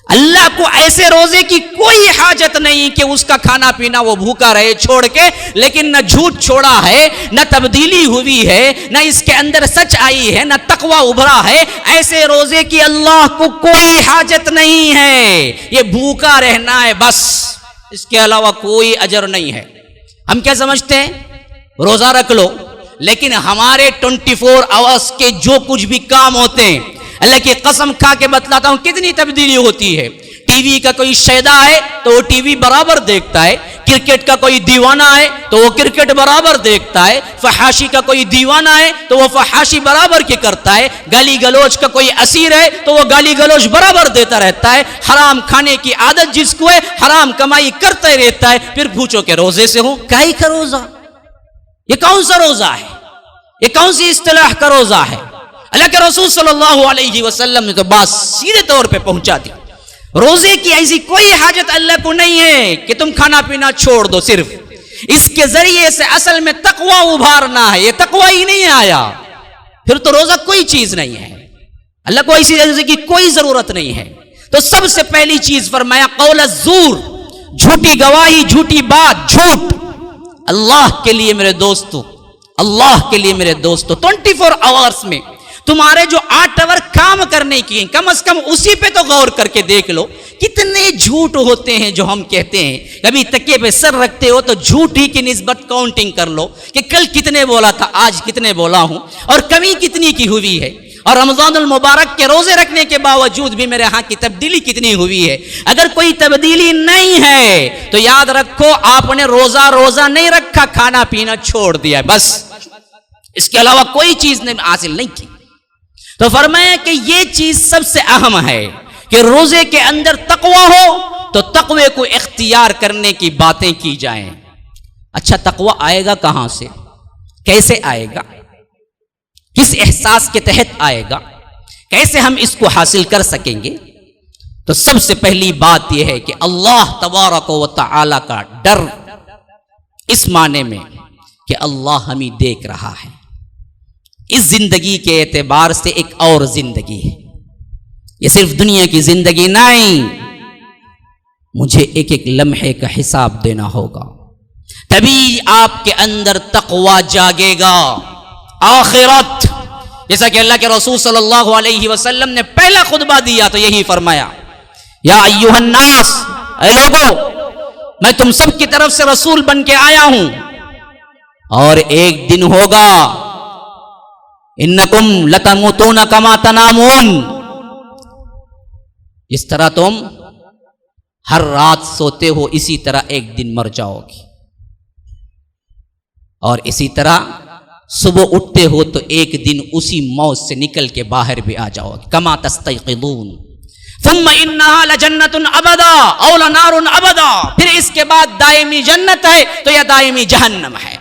اللہ کو ایسے روزے کی کوئی حاجت نہیں کہ اس کا کھانا پینا وہ بھوکا رہے چھوڑ کے. لیکن نہ جھوٹ چھوڑا ہے، نہ تبدیلی ہوئی ہے، نہ اس کے اندر سچ آئی ہے، نہ تقوی ابھرا ہے، ایسے روزے کی اللہ کو کوئی حاجت نہیں ہے. یہ بھوکا رہنا ہے بس، اس کے علاوہ کوئی اجر نہیں ہے. ہم کیا سمجھتے ہیں؟ روزہ رکھ لو، لیکن ہمارے 24 آورس کے جو کچھ بھی کام ہوتے ہیں، اللہ کی قسم کھا کے بتلاتا ہوں کتنی تبدیلی ہوتی ہے. ٹی وی کا کوئی شیدا ہے تو وہ ٹی وی برابر دیکھتا ہے، کرکٹ کا کوئی دیوانہ ہے تو وہ کرکٹ برابر دیکھتا ہے، فحاشی کا کوئی دیوانہ ہے تو وہ فحاشی برابر کی کرتا ہے، گالی گلوچ کا کوئی اسیر ہے تو وہ گالی گلوچ برابر دیتا رہتا ہے. حرام کھانے کی عادت جس کو ہے حرام کمائی کرتا رہتا ہے. پھر پوچھو کہ روزے سے ہوں کائی کا روزہ؟ یہ کون سا روزہ ہے؟ یہ کون سی اصطلاح کا روزہ ہے؟ اللہ کے رسول صلی اللہ علیہ وسلم نے تو بات سیدھے طور پہ پہنچا دی. روزے کی ایسی کوئی حاجت اللہ کو نہیں ہے کہ تم کھانا پینا چھوڑ دو. صرف اس کے ذریعے سے اصل میں تقوی ابھارنا ہے. یہ تقوی ہی نہیں آیا پھر تو روزہ کوئی چیز نہیں ہے. اللہ کو ایسی روزے کی کوئی ضرورت نہیں ہے. تو سب سے پہلی چیز فرمایا قول الزور، جھوٹی گواہی، جھوٹی بات، جھوٹ. اللہ کے لیے میرے دوستو، اللہ کے لیے میرے دوستو 24 آورس میں تمہارے جو 8 آور کام کرنے کی ہیں، کم از کم اسی پہ تو غور کر کے دیکھ لو کتنے کتنے جھوٹ ہوتے ہیں جو ہم کہتے ہیں. کبھی تکیے پہ سر رکھتے ہو تو جھوٹ ہی کی نسبت کاؤنٹنگ کر لو کہ کل کتنے بولا تھا، آج کتنے بولا ہوں، اور کمی کتنی کی ہوئی ہے. اور رمضان المبارک کے روزے رکھنے کے باوجود بھی میرے ہاں کی تبدیلی کتنی ہوئی ہے. اگر کوئی تبدیلی نہیں ہے تو یاد رکھو آپ نے روزہ نہیں رکھا، کھانا پینا چھوڑ دیا، بس اس کے علاوہ کوئی چیز نے حاصل نہیں کی. تو فرمایا کہ یہ چیز سب سے اہم ہے کہ روزے کے اندر تقوی ہو تو تقوی کو اختیار کرنے کی باتیں کی جائیں. اچھا تقوی آئے گا کہاں سے، کیسے آئے گا، کس احساس کے تحت آئے گا، کیسے ہم اس کو حاصل کر سکیں گے؟ تو سب سے پہلی بات یہ ہے کہ اللہ تبارک و تعالی کا ڈر، اس معنی میں کہ اللہ ہمیں دیکھ رہا ہے. اس زندگی کے اعتبار سے ایک اور زندگی ہے، یہ صرف دنیا کی زندگی نہیں، مجھے ایک ایک لمحے کا حساب دینا ہوگا، تبھی آپ کے اندر تقوی جاگے گا. آخرت، جیسا کہ اللہ کے رسول صلی اللہ علیہ وسلم نے پہلا خطبہ دیا تو یہی فرمایا، یا ایھا الناس، اے لوگو میں تم سب کی طرف سے رسول بن کے آیا ہوں، اور ایک دن ہوگا انکم لتموتون کما تنامون، اس طرح تم ہر رات سوتے ہو اسی طرح ایک دن مر جاؤ گی، اور اسی طرح صبح اٹھتے ہو تو ایک دن اسی موت سے نکل کے باہر بھی آ جاؤ گے. کما تستيقظون ثم انها لجنۃ ابدا او لنار ابدا، پھر اس کے بعد دائمی جنت ہے تو یا دائمی جہنم ہے.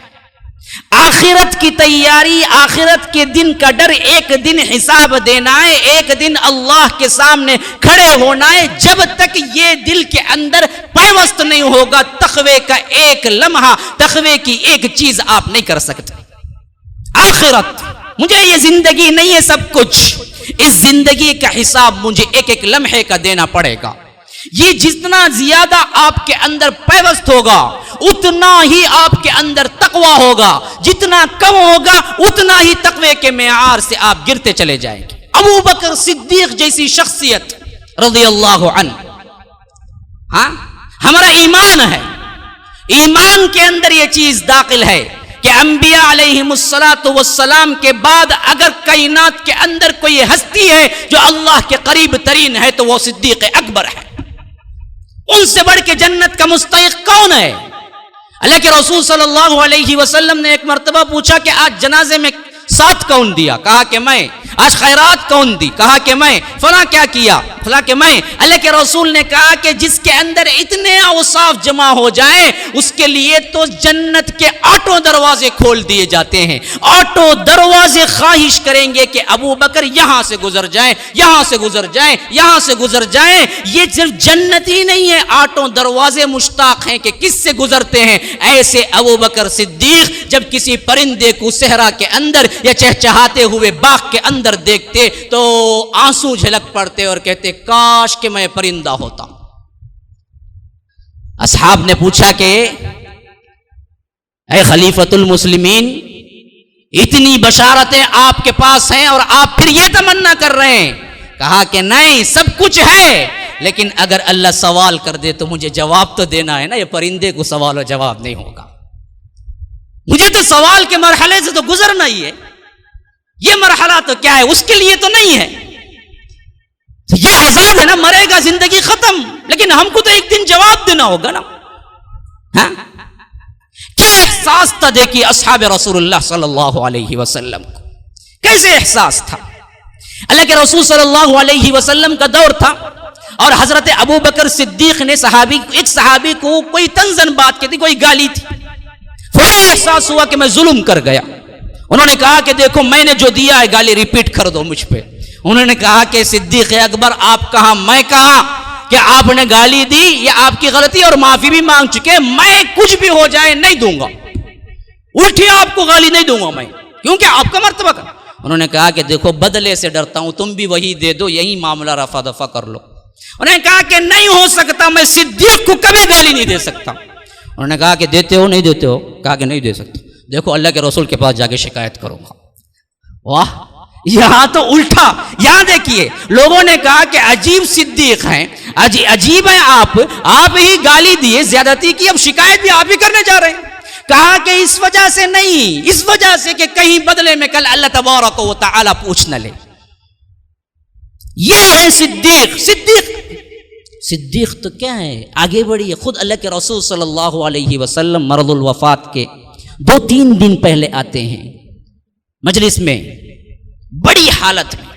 آخرت کی تیاری، آخرت کے دن کا ڈر، ایک دن حساب دینا ہے، ایک دن اللہ کے سامنے کھڑے ہونا ہے. جب تک یہ دل کے اندر پیوست نہیں ہوگا تقوی کا ایک لمحہ، تقوی کی ایک چیز آپ نہیں کر سکتے. آخرت، مجھے یہ زندگی نہیں ہے سب کچھ، اس زندگی کا حساب مجھے ایک ایک لمحے کا دینا پڑے گا. یہ جتنا زیادہ آپ کے اندر پیوست ہوگا اتنا ہی آپ کے اندر تقوی ہوگا، جتنا کم ہوگا اتنا ہی تقوی کے معیار سے آپ گرتے چلے جائیں گے. ابو بکر صدیق جیسی شخصیت رضی اللہ عنہ، ہاں ہمارا ایمان ہے، ایمان کے اندر یہ چیز داخل ہے کہ انبیاء علیہم السلام کے بعد اگر کائنات کے اندر کوئی ہستی ہے جو اللہ کے قریب ترین ہے تو وہ صدیق اکبر ہے. ان سے بڑھ کے جنت کا مستحق کون ہے؟ اللہ کے رسول صلی اللہ علیہ وسلم نے ایک مرتبہ پوچھا کہ آج جنازے میں ساتھ کون دیا؟ کہا کہ میں. آج خیرات کون دی؟ کہا کہ میں. فلاں کیا کیا؟ فلاں کہ میں. اللہ کے رسول نے کہا کہ جس کے اندر اتنے اوصاف جمع ہو جائیں اس کے لیے تو جنت کے آٹھوں دروازے کھول دیے جاتے ہیں. آٹھوں دروازے خواہش کریں گے کہ ابو بکر یہاں سے گزر جائیں، یہاں سے گزر جائیں، یہاں سے گزر جائیں. یہ صرف جنت ہی نہیں ہے، آٹھوں دروازے مشتاق ہیں کہ کس سے گزرتے ہیں. ایسے ابو بکر صدیق جب کسی پرندے کو صحرا کے اندر یا چہچہاتے ہوئے باغ کے اندر دیکھتے تو آنسو جھلک پڑتے اور کہتے کاش کہ میں پرندہ ہوتا. اصحاب نے پوچھا کہ اے خلیفۃ المسلمین، اتنی بشارتیں آپ کے پاس ہیں اور آپ پھر یہ تمنا کر رہے ہیں. کہا کہ نہیں، سب کچھ ہے لیکن اگر اللہ سوال کر دے تو مجھے جواب تو دینا ہے نا. یہ پرندے کو سوال و جواب نہیں ہوگا، مجھے تو سوال کے مرحلے سے تو گزرنا ہی ہے. یہ مرحلہ تو کیا ہے، اس کے لیے تو نہیں ہے. یہ آزاد ہے نا، مرے گا زندگی ختم، لیکن ہم کو تو ایک دن جواب دینا ہوگا نا. ہاں کیا احساس تھا دیکھیے اصحاب رسول اللہ صلی اللہ علیہ وسلم کو، کیسے احساس تھا. اللہ کے رسول صلی اللہ علیہ وسلم کا دور تھا اور حضرت ابو بکر صدیق نے ایک صحابی کو کوئی تنزن بات کہتی، کوئی گالی تھی. فوراً احساس ہوا کہ میں ظلم کر گیا. انہوں نے کہا کہ دیکھو میں نے جو دیا ہے گالی ریپیٹ کر دو مجھ پہ. انہوں نے کہا کہ صدیق اکبر آپ کہاں میں کہاں کہ آپ نے گالی دی، یہ آپ کی غلطی اور معافی بھی مانگ چکے، میں کچھ بھی ہو جائے نہیں دوں گا، الٹی آپ کو گالی نہیں دوں گا میں، کیونکہ آپ کا مرتبہ کا. انہوں نے کہا کہ دیکھو بدلے سے ڈرتا ہوں، تم بھی وہی دے دو، یہی معاملہ رفع دفع کر لو. انہوں نے کہا کہ نہیں ہو سکتا، میں صدیق کو کبھی گالی نہیں دے سکتا. انہوں نے کہا کہ دیتے ہو نہیں دیتے ہو؟ کہا کہ نہیں دے سکتے. دیکھو اللہ کے رسول کے پاس جا کے شکایت کروں گا. واہ، یہاں تو الٹا. یہاں دیکھیے لوگوں نے کہا کہ عجیب صدیق ہیں، عجیب ہے، آپ ہی گالی دیے، زیادتی کی، اب شکایت بھی آپ ہی کرنے جا رہے ہیں۔ کہا کہ اس وجہ سے نہیں، اس وجہ سے کہ کہیں بدلے میں کل اللہ تبارک و تعالی پوچھ نہ لے۔ یہ ہے صدیق تو کیا ہے، آگے بڑھی ہے۔ خود اللہ کے رسول صلی اللہ علیہ وسلم مرض الوفات کے 2-3 دن پہلے آتے ہیں مجلس میں، بڑی حالت میں،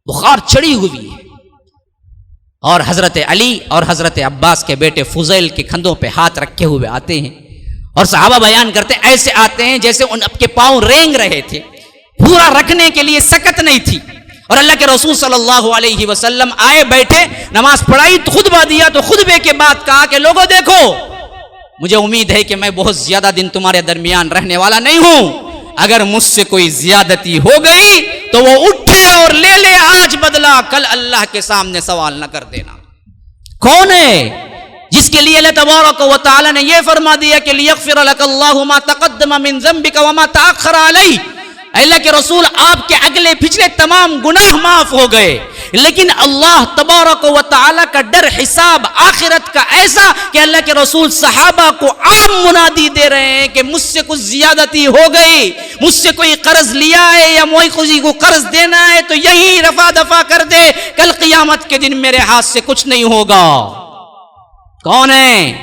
بخار چڑھی ہوئی ہے، اور حضرت علی اور حضرت عباس کے بیٹے فضیل کے کندھوں پہ ہاتھ رکھے ہوئے آتے ہیں، اور صحابہ بیان کرتے ہیں ایسے آتے ہیں جیسے ان کے پاؤں رینگ رہے تھے، پورا رکھنے کے لیے سکت نہیں تھی۔ اور اللہ کے رسول صلی اللہ علیہ وسلم آئے، بیٹھے، نماز پڑھائی، خطبہ دیا، تو خطبے کے بعد کہا کہ لوگوں دیکھو، مجھے امید ہے کہ میں بہت زیادہ دن تمہارے درمیان رہنے والا نہیں ہوں، اگر مجھ سے کوئی زیادتی ہو گئی تو وہ اٹھے اور لے لے آج بدلہ، کل اللہ کے سامنے سوال نہ کر دینا۔ کون ہے جس کے لیے اللہ تبارک و تعالی نے یہ فرما دیا کہ لیغفر لک اللہ ما تقدم من ذنبک وما تأخر علیک، اللہ کے رسول آپ کے اگلے پچھلے تمام گناہ معاف ہو گئے، لیکن اللہ تبارک و تعالی کا ڈر حساب آخرت کا ایسا کہ اللہ کے رسول صحابہ کو عام منادی دے رہے ہیں کہ مجھ سے کچھ زیادتی ہو گئی، مجھ سے کوئی قرض لیا ہے یا کسی کو قرض دینا ہے تو یہی رفع دفع کر دے، کل قیامت کے دن میرے ہاتھ سے کچھ نہیں ہوگا۔ کون ہے؟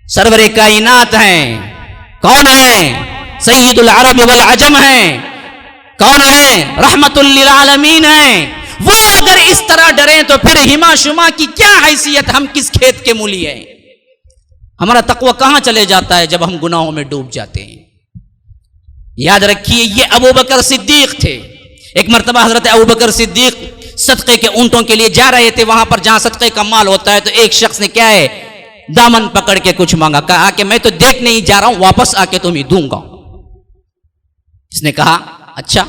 سرور کائنات ہیں۔ کون ہے؟ سید العرب والعجم ہیں۔ کون ہے؟ رحمت للعالمین ہیں۔ وہ اگر اس طرح ڈریں تو پھر ہما شما کی کیا حیثیت، ہم کس کھیت کے مولی ہیں؟ ہمارا تقوی کہاں چلے جاتا ہے جب ہم گناہوں میں ڈوب جاتے ہیں؟ یاد رکھیے، یہ ابو بکر صدیق تھے۔ ایک مرتبہ حضرت ابو بکر صدیق صدقے کے اونٹوں کے لیے جا رہے تھے، وہاں پر جہاں صدقے کا مال ہوتا ہے، تو ایک شخص نے کیا ہے، دامن پکڑ کے کچھ مانگا، کہا کہ میں تو دیکھ نہیں جا رہا ہوں، واپس آ کے تمہیں دوں گا۔ اس نے کہا اچھا،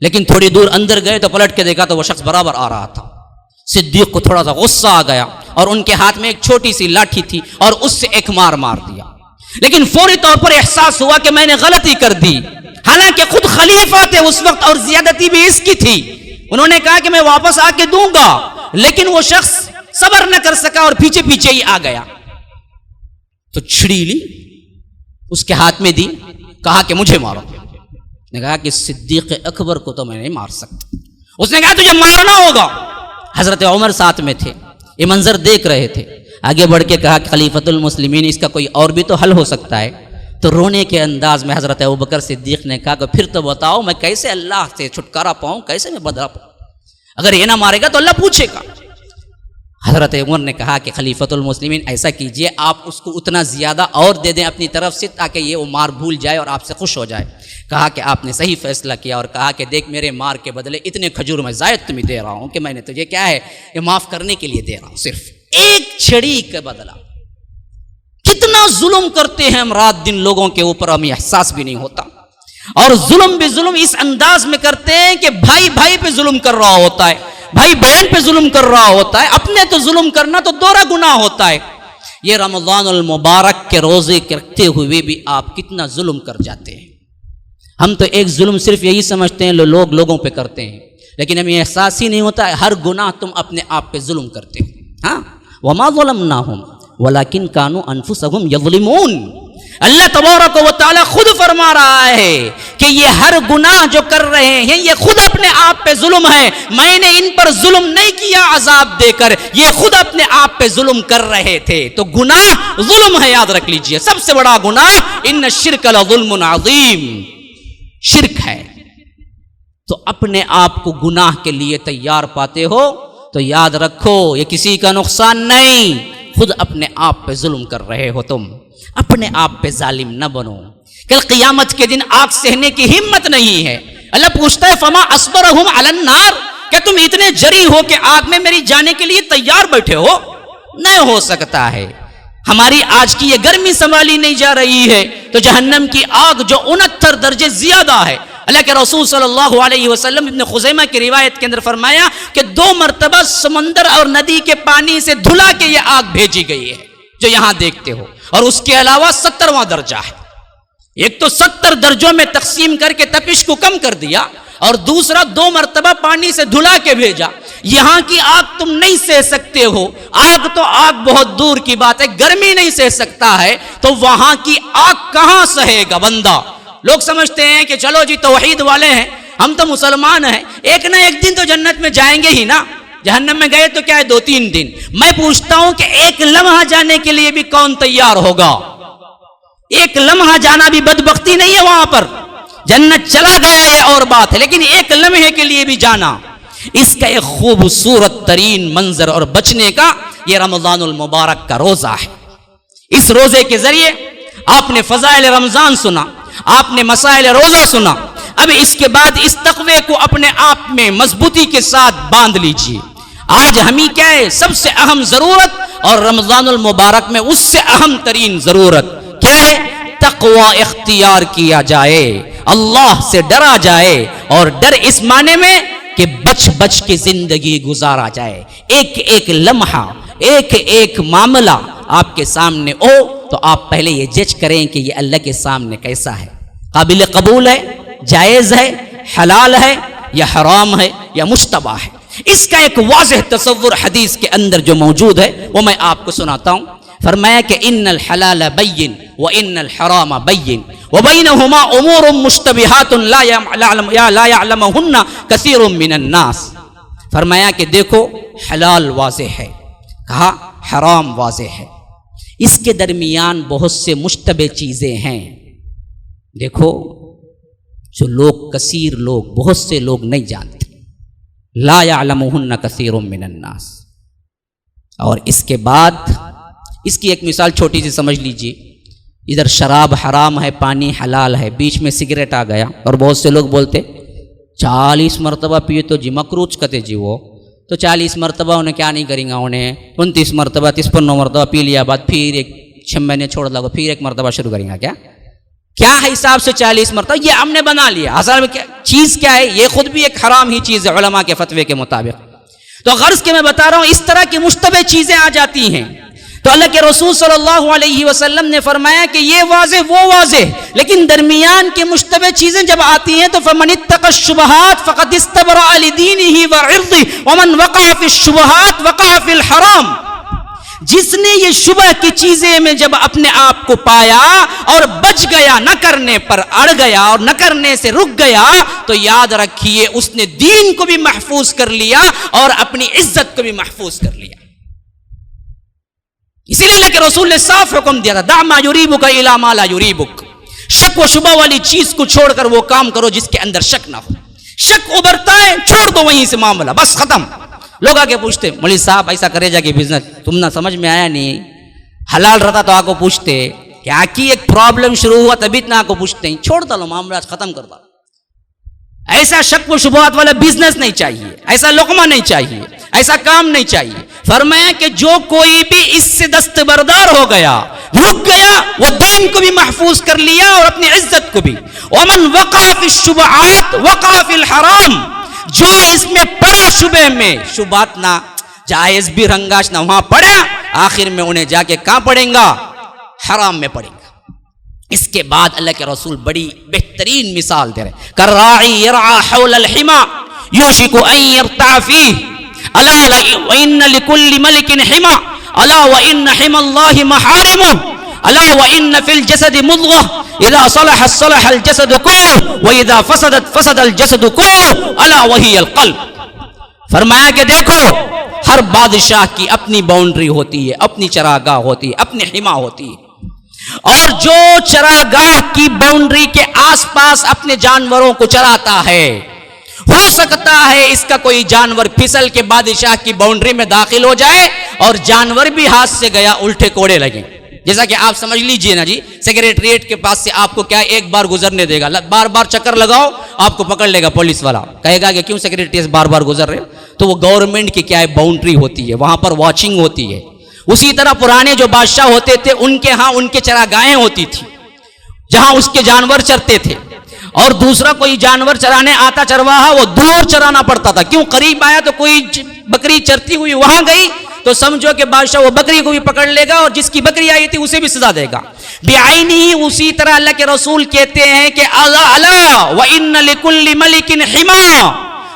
لیکن تھوڑی دور اندر گئے تو پلٹ کے دیکھا تو وہ شخص برابر آ رہا تھا۔ صدیق کو تھوڑا سا غصہ آ گیا اور ان کے ہاتھ میں ایک چھوٹی سی لاٹھی تھی اور اس سے ایک مار دیا، لیکن فوری طور پر احساس ہوا کہ میں نے غلطی کر دی، حالانکہ خود خلیفہ تھے اس وقت اور زیادتی بھی اس کی تھی۔ انہوں نے کہا کہ میں واپس آ کے دوں گا، لیکن وہ شخص صبر نہ کر سکا اور پیچھے پیچھے ہی آ گیا، تو چھڑی لی، اس کے ہاتھ میں دی، کہا کہ مجھے مارو۔ نے کہا کہ صدیق اکبر کو تو میں نہیں مار سکتا۔ اس نے کہا تجھے مارنا ہوگا۔ حضرت عمر ساتھ میں تھے، یہ منظر دیکھ رہے تھے، آگے بڑھ کے کہا کہ خلیفۃ المسلمین، اس کا کوئی اور بھی تو حل ہو سکتا ہے۔ تو رونے کے انداز میں حضرت ابوبکر صدیق نے کہا کہ پھر تو بتاؤ میں کیسے اللہ سے چھٹکارا پاؤں، کیسے میں بدلا پاؤں، اگر یہ نہ مارے گا تو اللہ پوچھے گا۔ حضرت عمر نے کہا کہ خلیفۃ المسلمین ایسا کیجئے، آپ اس کو اتنا زیادہ اور دے دیں اپنی طرف سے تاکہ یہ وہ مار بھول جائے اور آپ سے خوش ہو جائے۔ کہا کہ آپ نے صحیح فیصلہ کیا، اور کہا کہ دیکھ میرے مار کے بدلے اتنے کھجور میں زائد تمہیں دے رہا ہوں کہ میں نے تجھے کیا ہے یہ معاف کرنے کے لیے دے رہا ہوں، صرف ایک چھڑی کا بدلہ۔ کتنا ظلم کرتے ہیں ہم رات دن لوگوں کے اوپر، ہمیں احساس بھی نہیں ہوتا، اور ظلم بھی ظلم اس انداز میں کرتے ہیں کہ بھائی بھائی پہ ظلم کر رہا ہوتا ہے، بھائی بہن پہ ظلم کر رہا ہوتا ہے، اپنے تو ظلم کرنا تو دوہرا گناہ ہوتا ہے۔ یہ رمضان المبارک کے روزے رکھتے ہوئے بھی آپ کتنا ظلم کر جاتے ہیں۔ ہم تو ایک ظلم صرف یہی سمجھتے ہیں لوگ لوگوں پہ کرتے ہیں، لیکن ہمیں احساس ہی نہیں ہوتا ہے ہر گناہ تم اپنے آپ پہ ظلم کرتے ہو۔ ہاں، وما ظلمناہم ولکن کانوا انفسہم یظلمون۔ اللہ تبارک و تعالی خود فرما رہا ہے کہ یہ ہر گناہ جو کر رہے ہیں یہ خود اپنے آپ پہ ظلم ہے، میں نے ان پر ظلم نہیں کیا عذاب دے کر، یہ خود اپنے آپ پہ ظلم کر رہے تھے۔ تو گناہ ظلم ہے، یاد رکھ لیجئے، سب سے بڑا گناہ ان الشرک لظلم عظیم، شرک ہے۔ تو اپنے آپ کو گناہ کے لیے تیار پاتے ہو تو یاد رکھو یہ کسی کا نقصان نہیں، خود اپنے آپ پہ ظلم کر رہے ہو تم، اپنے آپ پہ ظالم نہ بنو۔ کل قیامت کے دن آگ سہنے کی ہمت نہیں ہے، اللہ پوچھتا ہے فما اصبرہم علی النار، کہ تم اتنے جری ہو کہ آگ میں میری جانے کے لیے تیار بیٹھے ہو؟ نہیں ہو سکتا ہے۔ ہماری آج کی یہ گرمی سنبھالی نہیں جا رہی ہے تو جہنم کی آگ جو 69 درجے زیادہ ہے، اللہ کے رسول صلی اللہ علیہ وسلم ابن خزیمہ کی روایت کے اندر فرمایا کہ 2 مرتبہ سمندر اور ندی کے پانی سے دھلا کے یہ آگ بھیجی گئی ہے جو یہاں دیکھتے ہو، اور اس کے علاوہ 70واں درجہ ہے۔ ایک تو 70 درجوں میں تقسیم کر کے تپش کو کم کر دیا، اور دوسرا 2 مرتبہ پانی سے دھلا کے بھیجا. یہاں کی آگ تم نہیں سہ سکتے ہو, آگ تو آگ بہت دور کی بات ہے, گرمی نہیں سہ سکتا ہے, تو وہاں کی آگ کہاں سہے گا بندہ. لوگ سمجھتے ہیں کہ چلو جی توحید والے ہیں, ہم تو مسلمان ہیں, ایک نہ ایک دن تو جنت میں جائیں گے ہی نا. جہنم میں گئے تو کیا ہے 2-3 دن. میں پوچھتا ہوں کہ ایک لمحہ جانے کے لیے بھی کون تیار ہوگا؟ ایک لمحہ جانا بھی بدبختی نہیں ہے وہاں پر. جنت چلا گیا یہ اور بات ہے, لیکن ایک لمحے کے لیے بھی جانا, اس کا ایک خوبصورت ترین منظر اور بچنے کا یہ رمضان المبارک کا روزہ ہے. اس روزے کے ذریعے آپ نے فضائل رمضان سنا, آپ نے مسائل روزہ سنا. اب اس کے بعد اس تقوی کو اپنے آپ میں مضبوطی کے ساتھ باندھ لیجیے. آج ہمیں کیا ہے سب سے اہم ضرورت, اور رمضان المبارک میں اس سے اہم ترین ضرورت کیا ہے؟ تقوی اختیار کیا جائے, اللہ سے ڈرا جائے, اور ڈر اس معنی میں کہ بچ بچ کے زندگی گزارا جائے. ایک ایک لمحہ, ایک ایک معاملہ آپ کے سامنے ہو تو آپ پہلے یہ جج کریں کہ یہ اللہ کے سامنے کیسا ہے, قابل قبول ہے, جائز ہے, حلال ہے یا حرام ہے یا مشتبہ ہے. اس کا ایک واضح تصور حدیث کے اندر جو موجود ہے وہ میں آپ کو سناتا ہوں. فرمایا کہ ان الحلال بین وان الحرام بین وبینہما امور مشتبہات لا یعلمہن کثیر من الناس. فرمایا کہ دیکھو حلال واضح ہے, کہا حرام واضح ہے, اس کے درمیان بہت سے مشتبہ چیزیں ہیں. دیکھو جو لوگ کثیر لوگ, بہت سے لوگ نہیں جانتے, لا یعلمہن کثیر من الناس. اور اس کے بعد اس کی ایک مثال چھوٹی سی سمجھ لیجئے. ادھر شراب حرام ہے, پانی حلال ہے, بیچ میں سگریٹ آ گیا, اور بہت سے لوگ بولتے 40 مرتبہ پیے تو جی مکروچ کتے جی, وہ تو 40 مرتبہ انہیں کیا نہیں کریں گا, انہیں 29 مرتبہ 53 مرتبہ پی لیا, بعد پھر ایک 6 مہینے چھوڑ لگا, پھر ایک مرتبہ شروع کریں گا. کیا ہے حساب سے 40 مرتبہ؟ یہ ہم نے بنا لیا. اصل میں چیز کیا ہے, یہ خود بھی ایک حرام ہی چیز ہے علماء کے فتوے کے مطابق. تو غرض کے میں بتا رہا ہوں اس طرح کی مشتبہ چیزیں آ جاتی ہیں. تو اللہ کے رسول صلی اللہ علیہ وسلم نے فرمایا کہ یہ واضح وہ واضح, لیکن درمیان کی مشتبہ چیزیں جب آتی ہیں تو فمن اتقى الشبہات فقد استبرأ لدینہ وعرضہ ومن وقع فی الشبہات وقع فی الحرام. جس نے یہ شبہ کی چیزیں میں جب اپنے آپ کو پایا اور بچ گیا, نہ کرنے پر اڑ گیا اور نہ کرنے سے رک گیا, تو یاد رکھیے اس نے دین کو بھی محفوظ کر لیا اور اپنی عزت کو بھی محفوظ کر لیا. اسی لیے اللہ کے رسول نے صاف حکم دیا تھا, دع ما یریبک الی ما لا یریبک. شک و شبہ والی چیز کو چھوڑ کر وہ کام کرو جس کے اندر شک نہ ہو. شک ابھرتا ہے, چھوڑ دو وہیں سے معاملہ, بس ختم. لوگ آگے پوچھتے مولوی صاحب ایسا کرے جا کے بزنس تم نہ سمجھ میں آیا نہیں, حلال رہتا تو آپ کو پوچھتے, کیا کی ایک پرابلم شروع ہوا تبھی اتنا آپ کو پوچھتے ہیں, چھوڑ دو معاملہ ختم کر دو. ایسا شک و شبہات والا بزنس نہیں چاہیے, ایسا لقمہ نہیں چاہیے, ایسا کام نہیں چاہیے. فرمایا کہ جو کوئی بھی اس سے دستبردار ہو گیا, رک گیا, وہ دین کو بھی محفوظ کر لیا اور اپنی عزت کو بھی. ومن وقع فی الشبہات وقع فی الحرام. جو اس میں پڑا شبہ میں, شبہات نہ جائز بھی رنگاش نہ وہاں پڑا, آخر میں انہیں جا کے کہاں پڑیں گا, حرام میں پڑیں گا. اس کے بعد اللہ کے رسول بڑی بہترین مثال دے رہے, کالراعی یرعی حول الحمى یوشک ان یرتع فیہ الا وان لکل ملک حمى الا وان حمى اللہ محارمہ الا وان فی الجسد مضغة اذا صلحت صلح الجسد كله واذا فسدت فسد الجسد كله الا وهي القلب. فرمایا کہ دیکھو ہر بادشاہ کی اپنی باؤنڈری ہوتی ہے, اپنی چراگاہ ہوتی ہے, اپنی حما ہوتی ہے, اور جو چراگاہ کی باؤنڈری کے آس پاس اپنے جانوروں کو چراتا ہے, ہو سکتا ہے اس کا کوئی جانور پھسل کے بادشاہ کی باؤنڈری میں داخل ہو جائے اور جانور بھی ہاتھ سے گیا الٹے کوڑے لگیں. جیسا کہ آپ سمجھ لیجئے نا جی, سیکریٹریٹ کے پاس سے آپ کو کیا ایک بار گزرنے دے گا, بار بار چکر لگاؤ آپ کو پکڑ لے گا پولیس والا, کہے گا کہ کیوں سیکریٹریٹ بار بار گزر رہے ہو. تو وہ گورنمنٹ کی کیا ہے باؤنڈری ہوتی ہے, وہاں پر واچنگ ہوتی ہے. اسی طرح پرانے جو بادشاہ ہوتے تھے ان کے ہاں ان کے چراگاہیں ہوتی تھی جہاں اس کے جانور چرتے تھے, اور دوسرا کوئی جانور چرانے آتا چرواہا وہ دور چرانا پڑتا تھا. کیوں, قریب آیا تو کوئی بکری چرتی ہوئی وہاں گئی تو سمجھو کہ بادشاہ وہ بکری کو بھی پکڑ لے گا اور جس کی بکری آئی تھی اسے بھی سزا دے گا. بعینی، اسی طرح اللہ کے رسول کہتے ہیں کہ الا وان لکل ملک حما،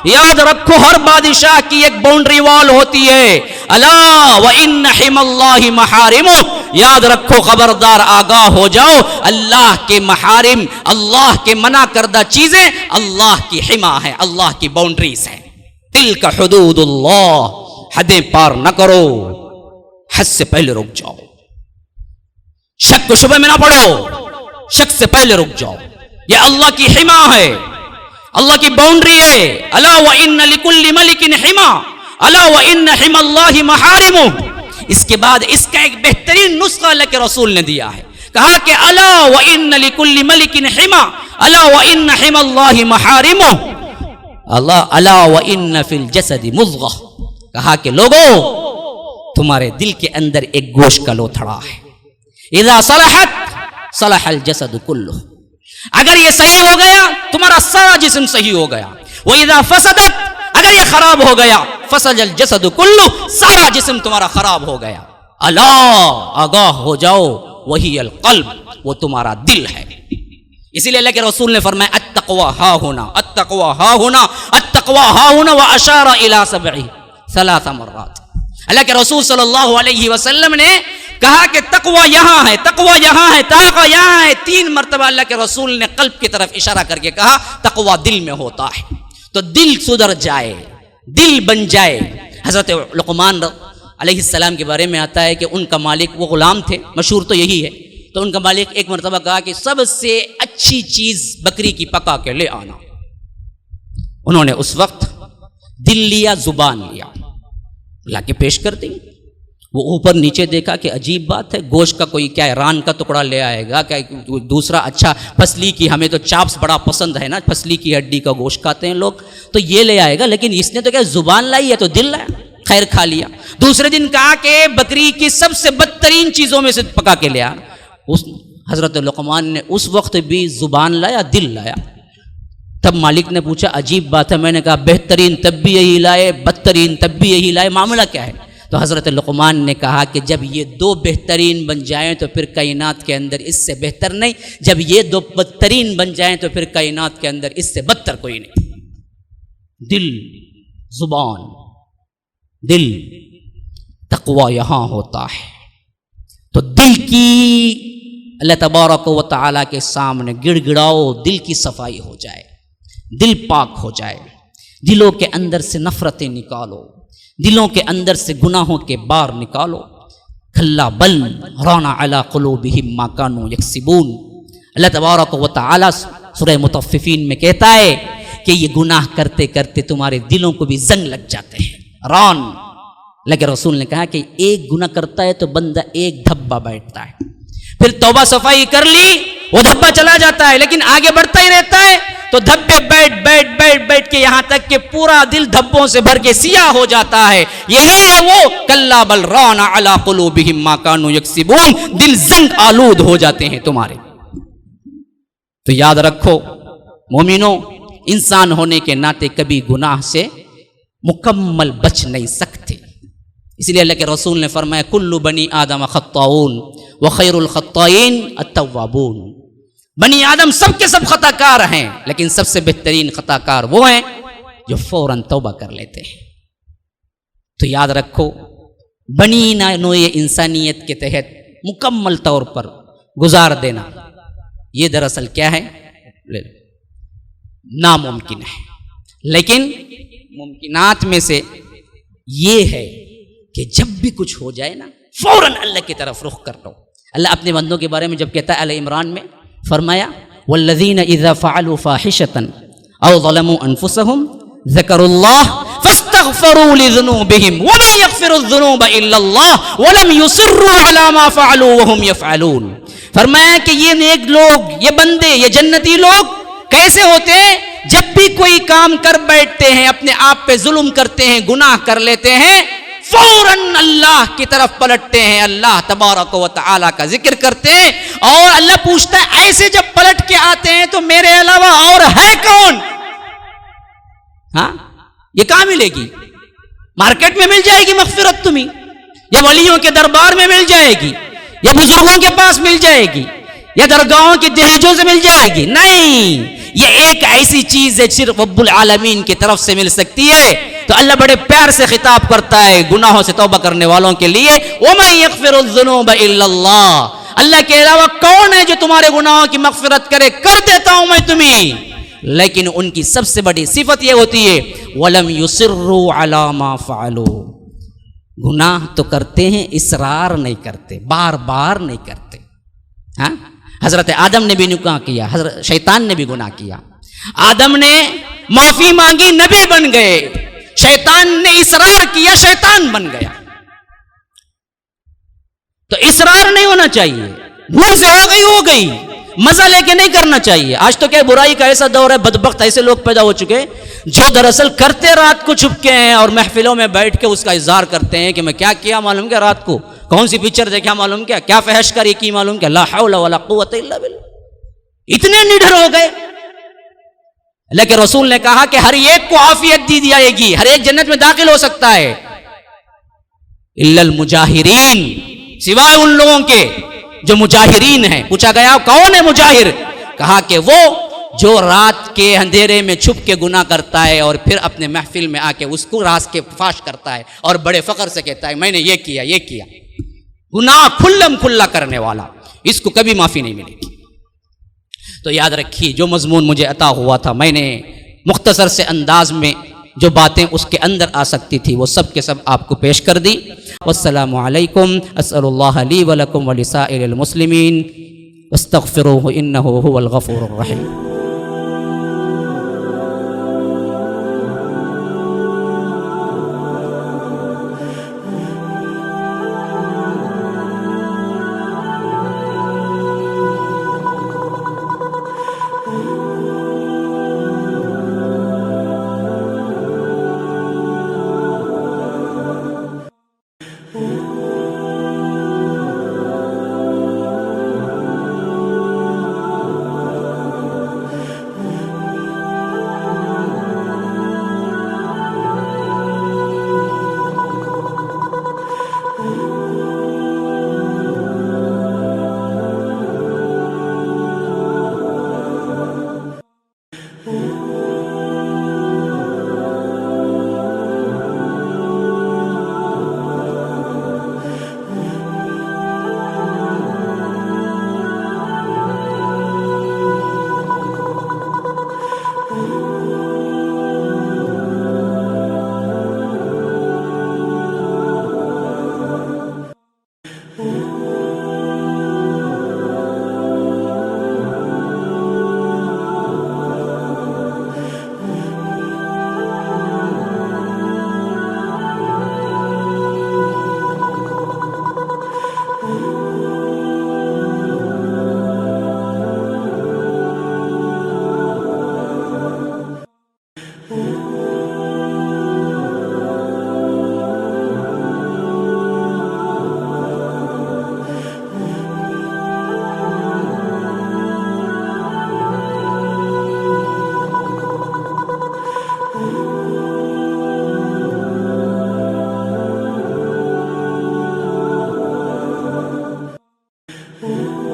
یاد رکھو ہر بادشاہ کی ایک باؤنڈری وال ہوتی ہے. الا وان حما اللہ محارمہ، یاد رکھو، خبردار آگاہ ہو جاؤ، اللہ کے محارم، اللہ کے منع کردہ چیزیں اللہ کی حما ہے، اللہ کی باؤنڈریز ہیں. تلک حدود اللہ، حدیں پار نہ کرو، حد سے پہلے رک جاؤ. شک و شبہ میں نہ پڑو، شک سے پہلے رک جاؤ. یہ اللہ کی حما ہے، اللہ کی باؤنڈری ہے. الا وان لکل ملک حما، الا وان حما اللہ محارمہ. اس کے بعد اس کا ایک بہترین نسخہ اللہ کے رسول نے دیا ہے، کہا کہ الا وان لکل ملک حما، الا وان حما اللہ محارمہ. الا وان فی الجسد مضغہ، کہا کہ لوگوں تمہارے دل کے اندر ایک گوشت کا لوتھڑا ہے. اذا صلحت صلح الجسد کلہ، اگر یہ صحیح ہو گیا تمہارا سارا جسم صحیح ہو گیا. وَإِذَا فَسَدَتْ، اگر یہ خراب ہو گیا فَسَدَ الْجَسَدُ كُلُّهُ، سارا جسم تمہارا خراب ہو گیا. الا، آگاہ ہو جاؤ، وہی القلب، وہ تمہارا دل ہے. اسی لیے اللہ کے رسول نے فرمایا التقوی ہا ہونا، التقوی ہا ہونا، التقوی ہا ہونا، وَأَشَارَ إِلَى سَبْعِ 3 مرات. اللہ کے رسول صلی اللہ علیہ وسلم نے کہا کہ تقوی یہاں ہے، تقوی یہاں ہے، تقوی یہاں ہے. 3 مرتبہ اللہ کے رسول نے قلب کی طرف اشارہ کر کے کہا تقوی دل میں ہوتا ہے. تو دل سدھر جائے، دل بن جائے. حضرت لقمان علیہ السلام کے بارے میں آتا ہے کہ ان کا مالک، وہ غلام تھے، مشہور تو یہی ہے. تو ان کا مالک ایک مرتبہ کہا کہ سب سے اچھی چیز بکری کی پکا کے لے آنا. انہوں نے اس وقت دل لیا، زبان لیا، لا کے پیش کر دی. وہ اوپر نیچے دیکھا کہ عجیب بات ہے، گوشت کا کوئی کیا ہے، ران کا ٹکڑا لے آئے گا کیا، دوسرا اچھا پسلی کی، ہمیں تو چاپس بڑا پسند ہے نا، پسلی کی ہڈی کا گوشت کھاتے ہیں لوگ، تو یہ لے آئے گا. لیکن اس نے تو کیا زبان لائی ہے تو دل لایا، خیر کھا لیا. دوسرے دن کہا کہ بکری کی سب سے بدترین چیزوں میں سے پکا کے لیا. حضرت لقمان نے اس وقت بھی زبان لایا، دل لایا. تب مالک نے پوچھا عجیب بات ہے. میں نے کہا بہترین تب بھی یہی لائے، بدترین تب بھی یہی لائے، معاملہ کیا ہے؟ تو حضرت لقمان نے کہا کہ جب یہ 2 بہترین بن جائیں تو پھر کائنات کے اندر اس سے بہتر نہیں، جب یہ 2 بدترین بن جائیں تو پھر کائنات کے اندر اس سے بدتر کوئی نہیں. دل، زبان، دل، تقوی یہاں ہوتا ہے. تو دل کی اللہ تبارک و تعالیٰ کے سامنے گڑ گڑاؤ، دل کی صفائی ہو جائے، دل پاک ہو جائے. دلوں کے اندر سے نفرتیں نکالو، دلوں کے اندر سے گناہوں کے بار نکالو. کھلا بل رانا علی قلوبہم ما کانوا یکسبون. اللہ تبارک و تعالیٰ سورہ مطففین میں کہتا ہے کہ یہ گناہ کرتے کرتے تمہارے دلوں کو بھی زنگ لگ جاتے ہیں. ران، اللہ کے رسول نے کہا کہ ایک گناہ کرتا ہے تو بندہ ایک دھبا بیٹھتا ہے، پھر توبہ صفائی کر لی وہ دھبا چلا جاتا ہے، لیکن آگے بڑھتا ہی رہتا ہے. تو دھبے بیٹھ کے یہاں تک کہ پورا دل دھبوں سے بھر کے سیاہ ہو جاتا ہے. یہی ہے وہ کلا بل ران علی قلوبہم ما کانوا یکسبون، دل زنگ آلود ہو جاتے ہیں تمہارے. تو یاد رکھو مومنوں، انسان ہونے کے ناطے کبھی گناہ سے مکمل بچ نہیں سکتے. اس لیے اللہ کے رسول نے فرمایا کل بنی آدم خطاؤن وخیر الخطائین التوابون. بنی آدم سب کے سب خطا کار ہیں، لیکن سب سے بہترین خطا کار وہ ہیں جو فوراً توبہ کر لیتے ہیں. تو یاد رکھو بنی نوع انسانیت کے تحت مکمل طور پر گزار دینا یہ دراصل کیا ہے؟ ناممکن ہے. لیکن ممکنات میں سے یہ ہے کہ جب بھی کچھ ہو جائے نا فوراً اللہ کی طرف رخ کر لو. اللہ اپنے بندوں کے بارے میں جب کہتا ہے آل عمران میں فرمایا والذین اذا فعلوا فاحشة او ظلموا انفسهم ذکروا اللہ فاستغفروا لذنوبهم ومن یغفر الذنوب الا اللہ ولم یصروا علی ما فعلوا وهم یفعلون. فرمایا کہ یہ نیک لوگ، یہ بندے، یہ جنتی لوگ کیسے ہوتے ہیں؟ جب بھی کوئی کام کر بیٹھتے ہیں، اپنے آپ پہ ظلم کرتے ہیں، گناہ کر لیتے ہیں، فوراً اللہ کی طرف پلٹتے ہیں، اللہ تبارک و تعالیٰ کا ذکر کرتے ہیں. اور اللہ پوچھتا ہے ایسے جب پلٹ کے آتے ہیں تو میرے علاوہ اور ہے کون؟ ہاں یہ کہاں ملے گی؟ مارکیٹ میں مل جائے گی مغفرت تمہیں، یا ولیوں کے دربار میں مل جائے گی، یا بزرگوں کے پاس مل جائے گی یا درگاہوں کے دہلیزوں سے مل جائے گی؟ نہیں، یہ ایک ایسی چیز ہے صرف رب العالمین کی طرف سے مل سکتی ہے۔ تو اللہ بڑے پیار سے خطاب کرتا ہے گناہوں سے توبہ کرنے والوں کے لیے، وَمَن يَغْفِرُ الذُّنُوبَ إِلَّا اللَّهُ، اللہ کے علاوہ کون ہے جو تمہارے گناہوں کی مغفرت کرے؟ کر دیتا ہوں میں تمہیں۔ لیکن ان کی سب سے بڑی صفت یہ ہوتی ہے وَلَمْ يُصِرُّوا عَلَى مَا فَعَلُوا، گناہ تو کرتے ہیں، اصرار نہیں کرتے، بار بار نہیں کرتے۔ ہاں، حضرت آدم نے بھی گناہ کیا، حضرت شیطان نے بھی گناہ کیا۔ آدم نے معافی مانگی، نبی بن گئے، شیطان نے اصرار کیا، شیطان بن گیا۔ تو اصرار نہیں ہونا چاہیے، بھول سے ہو گئی، مزہ لے کے نہیں کرنا چاہیے۔ آج تو کیا برائی کا ایسا دور ہے، بدبخت ایسے لوگ پیدا ہو چکے جو دراصل کرتے رات کو چھپ کے ہیں اور محفلوں میں بیٹھ کے اس کا اظہار کرتے ہیں کہ میں کیا کیا معلوم کیا، رات کو کون سی پکچر دیکھا معلوم کیا فحش کاری کی معلوم کیا، لا حول ولا قوت الا باللہ۔ اتنے نڈر ہو گئے۔ لیکن رسول نے کہا کہ ہر ایک کو عافیت دی جائے گی، ہر ایک جنت میں داخل ہو سکتا ہے، الا المجاہرین، سوائے ان لوگوں کے جو مجاہرین ہیں۔ پوچھا گیا کون ہے مجاہر؟ کہا کہ وہ جو رات کے اندھیرے میں چھپ کے گناہ کرتا ہے اور پھر اپنے محفل میں آ کے اس کو راز کے فاش کرتا ہے اور بڑے فخر سے کہتا ہے میں نے یہ کیا یہ کیا، گناہ کھلم کھلا کرنے والا، اس کو کبھی معافی نہیں ملے گی۔ تو یاد رکھیے جو مضمون مجھے عطا ہوا تھا، میں نے مختصر سے انداز میں جو باتیں اس کے اندر آ سکتی تھی وہ سب کے سب آپ کو پیش کر دی۔ والسلام علیکم، اسأل اللہ لی ولکم ولسائر المسلمین واستغفروہ انہ هو الغفور الرحیم۔ Oh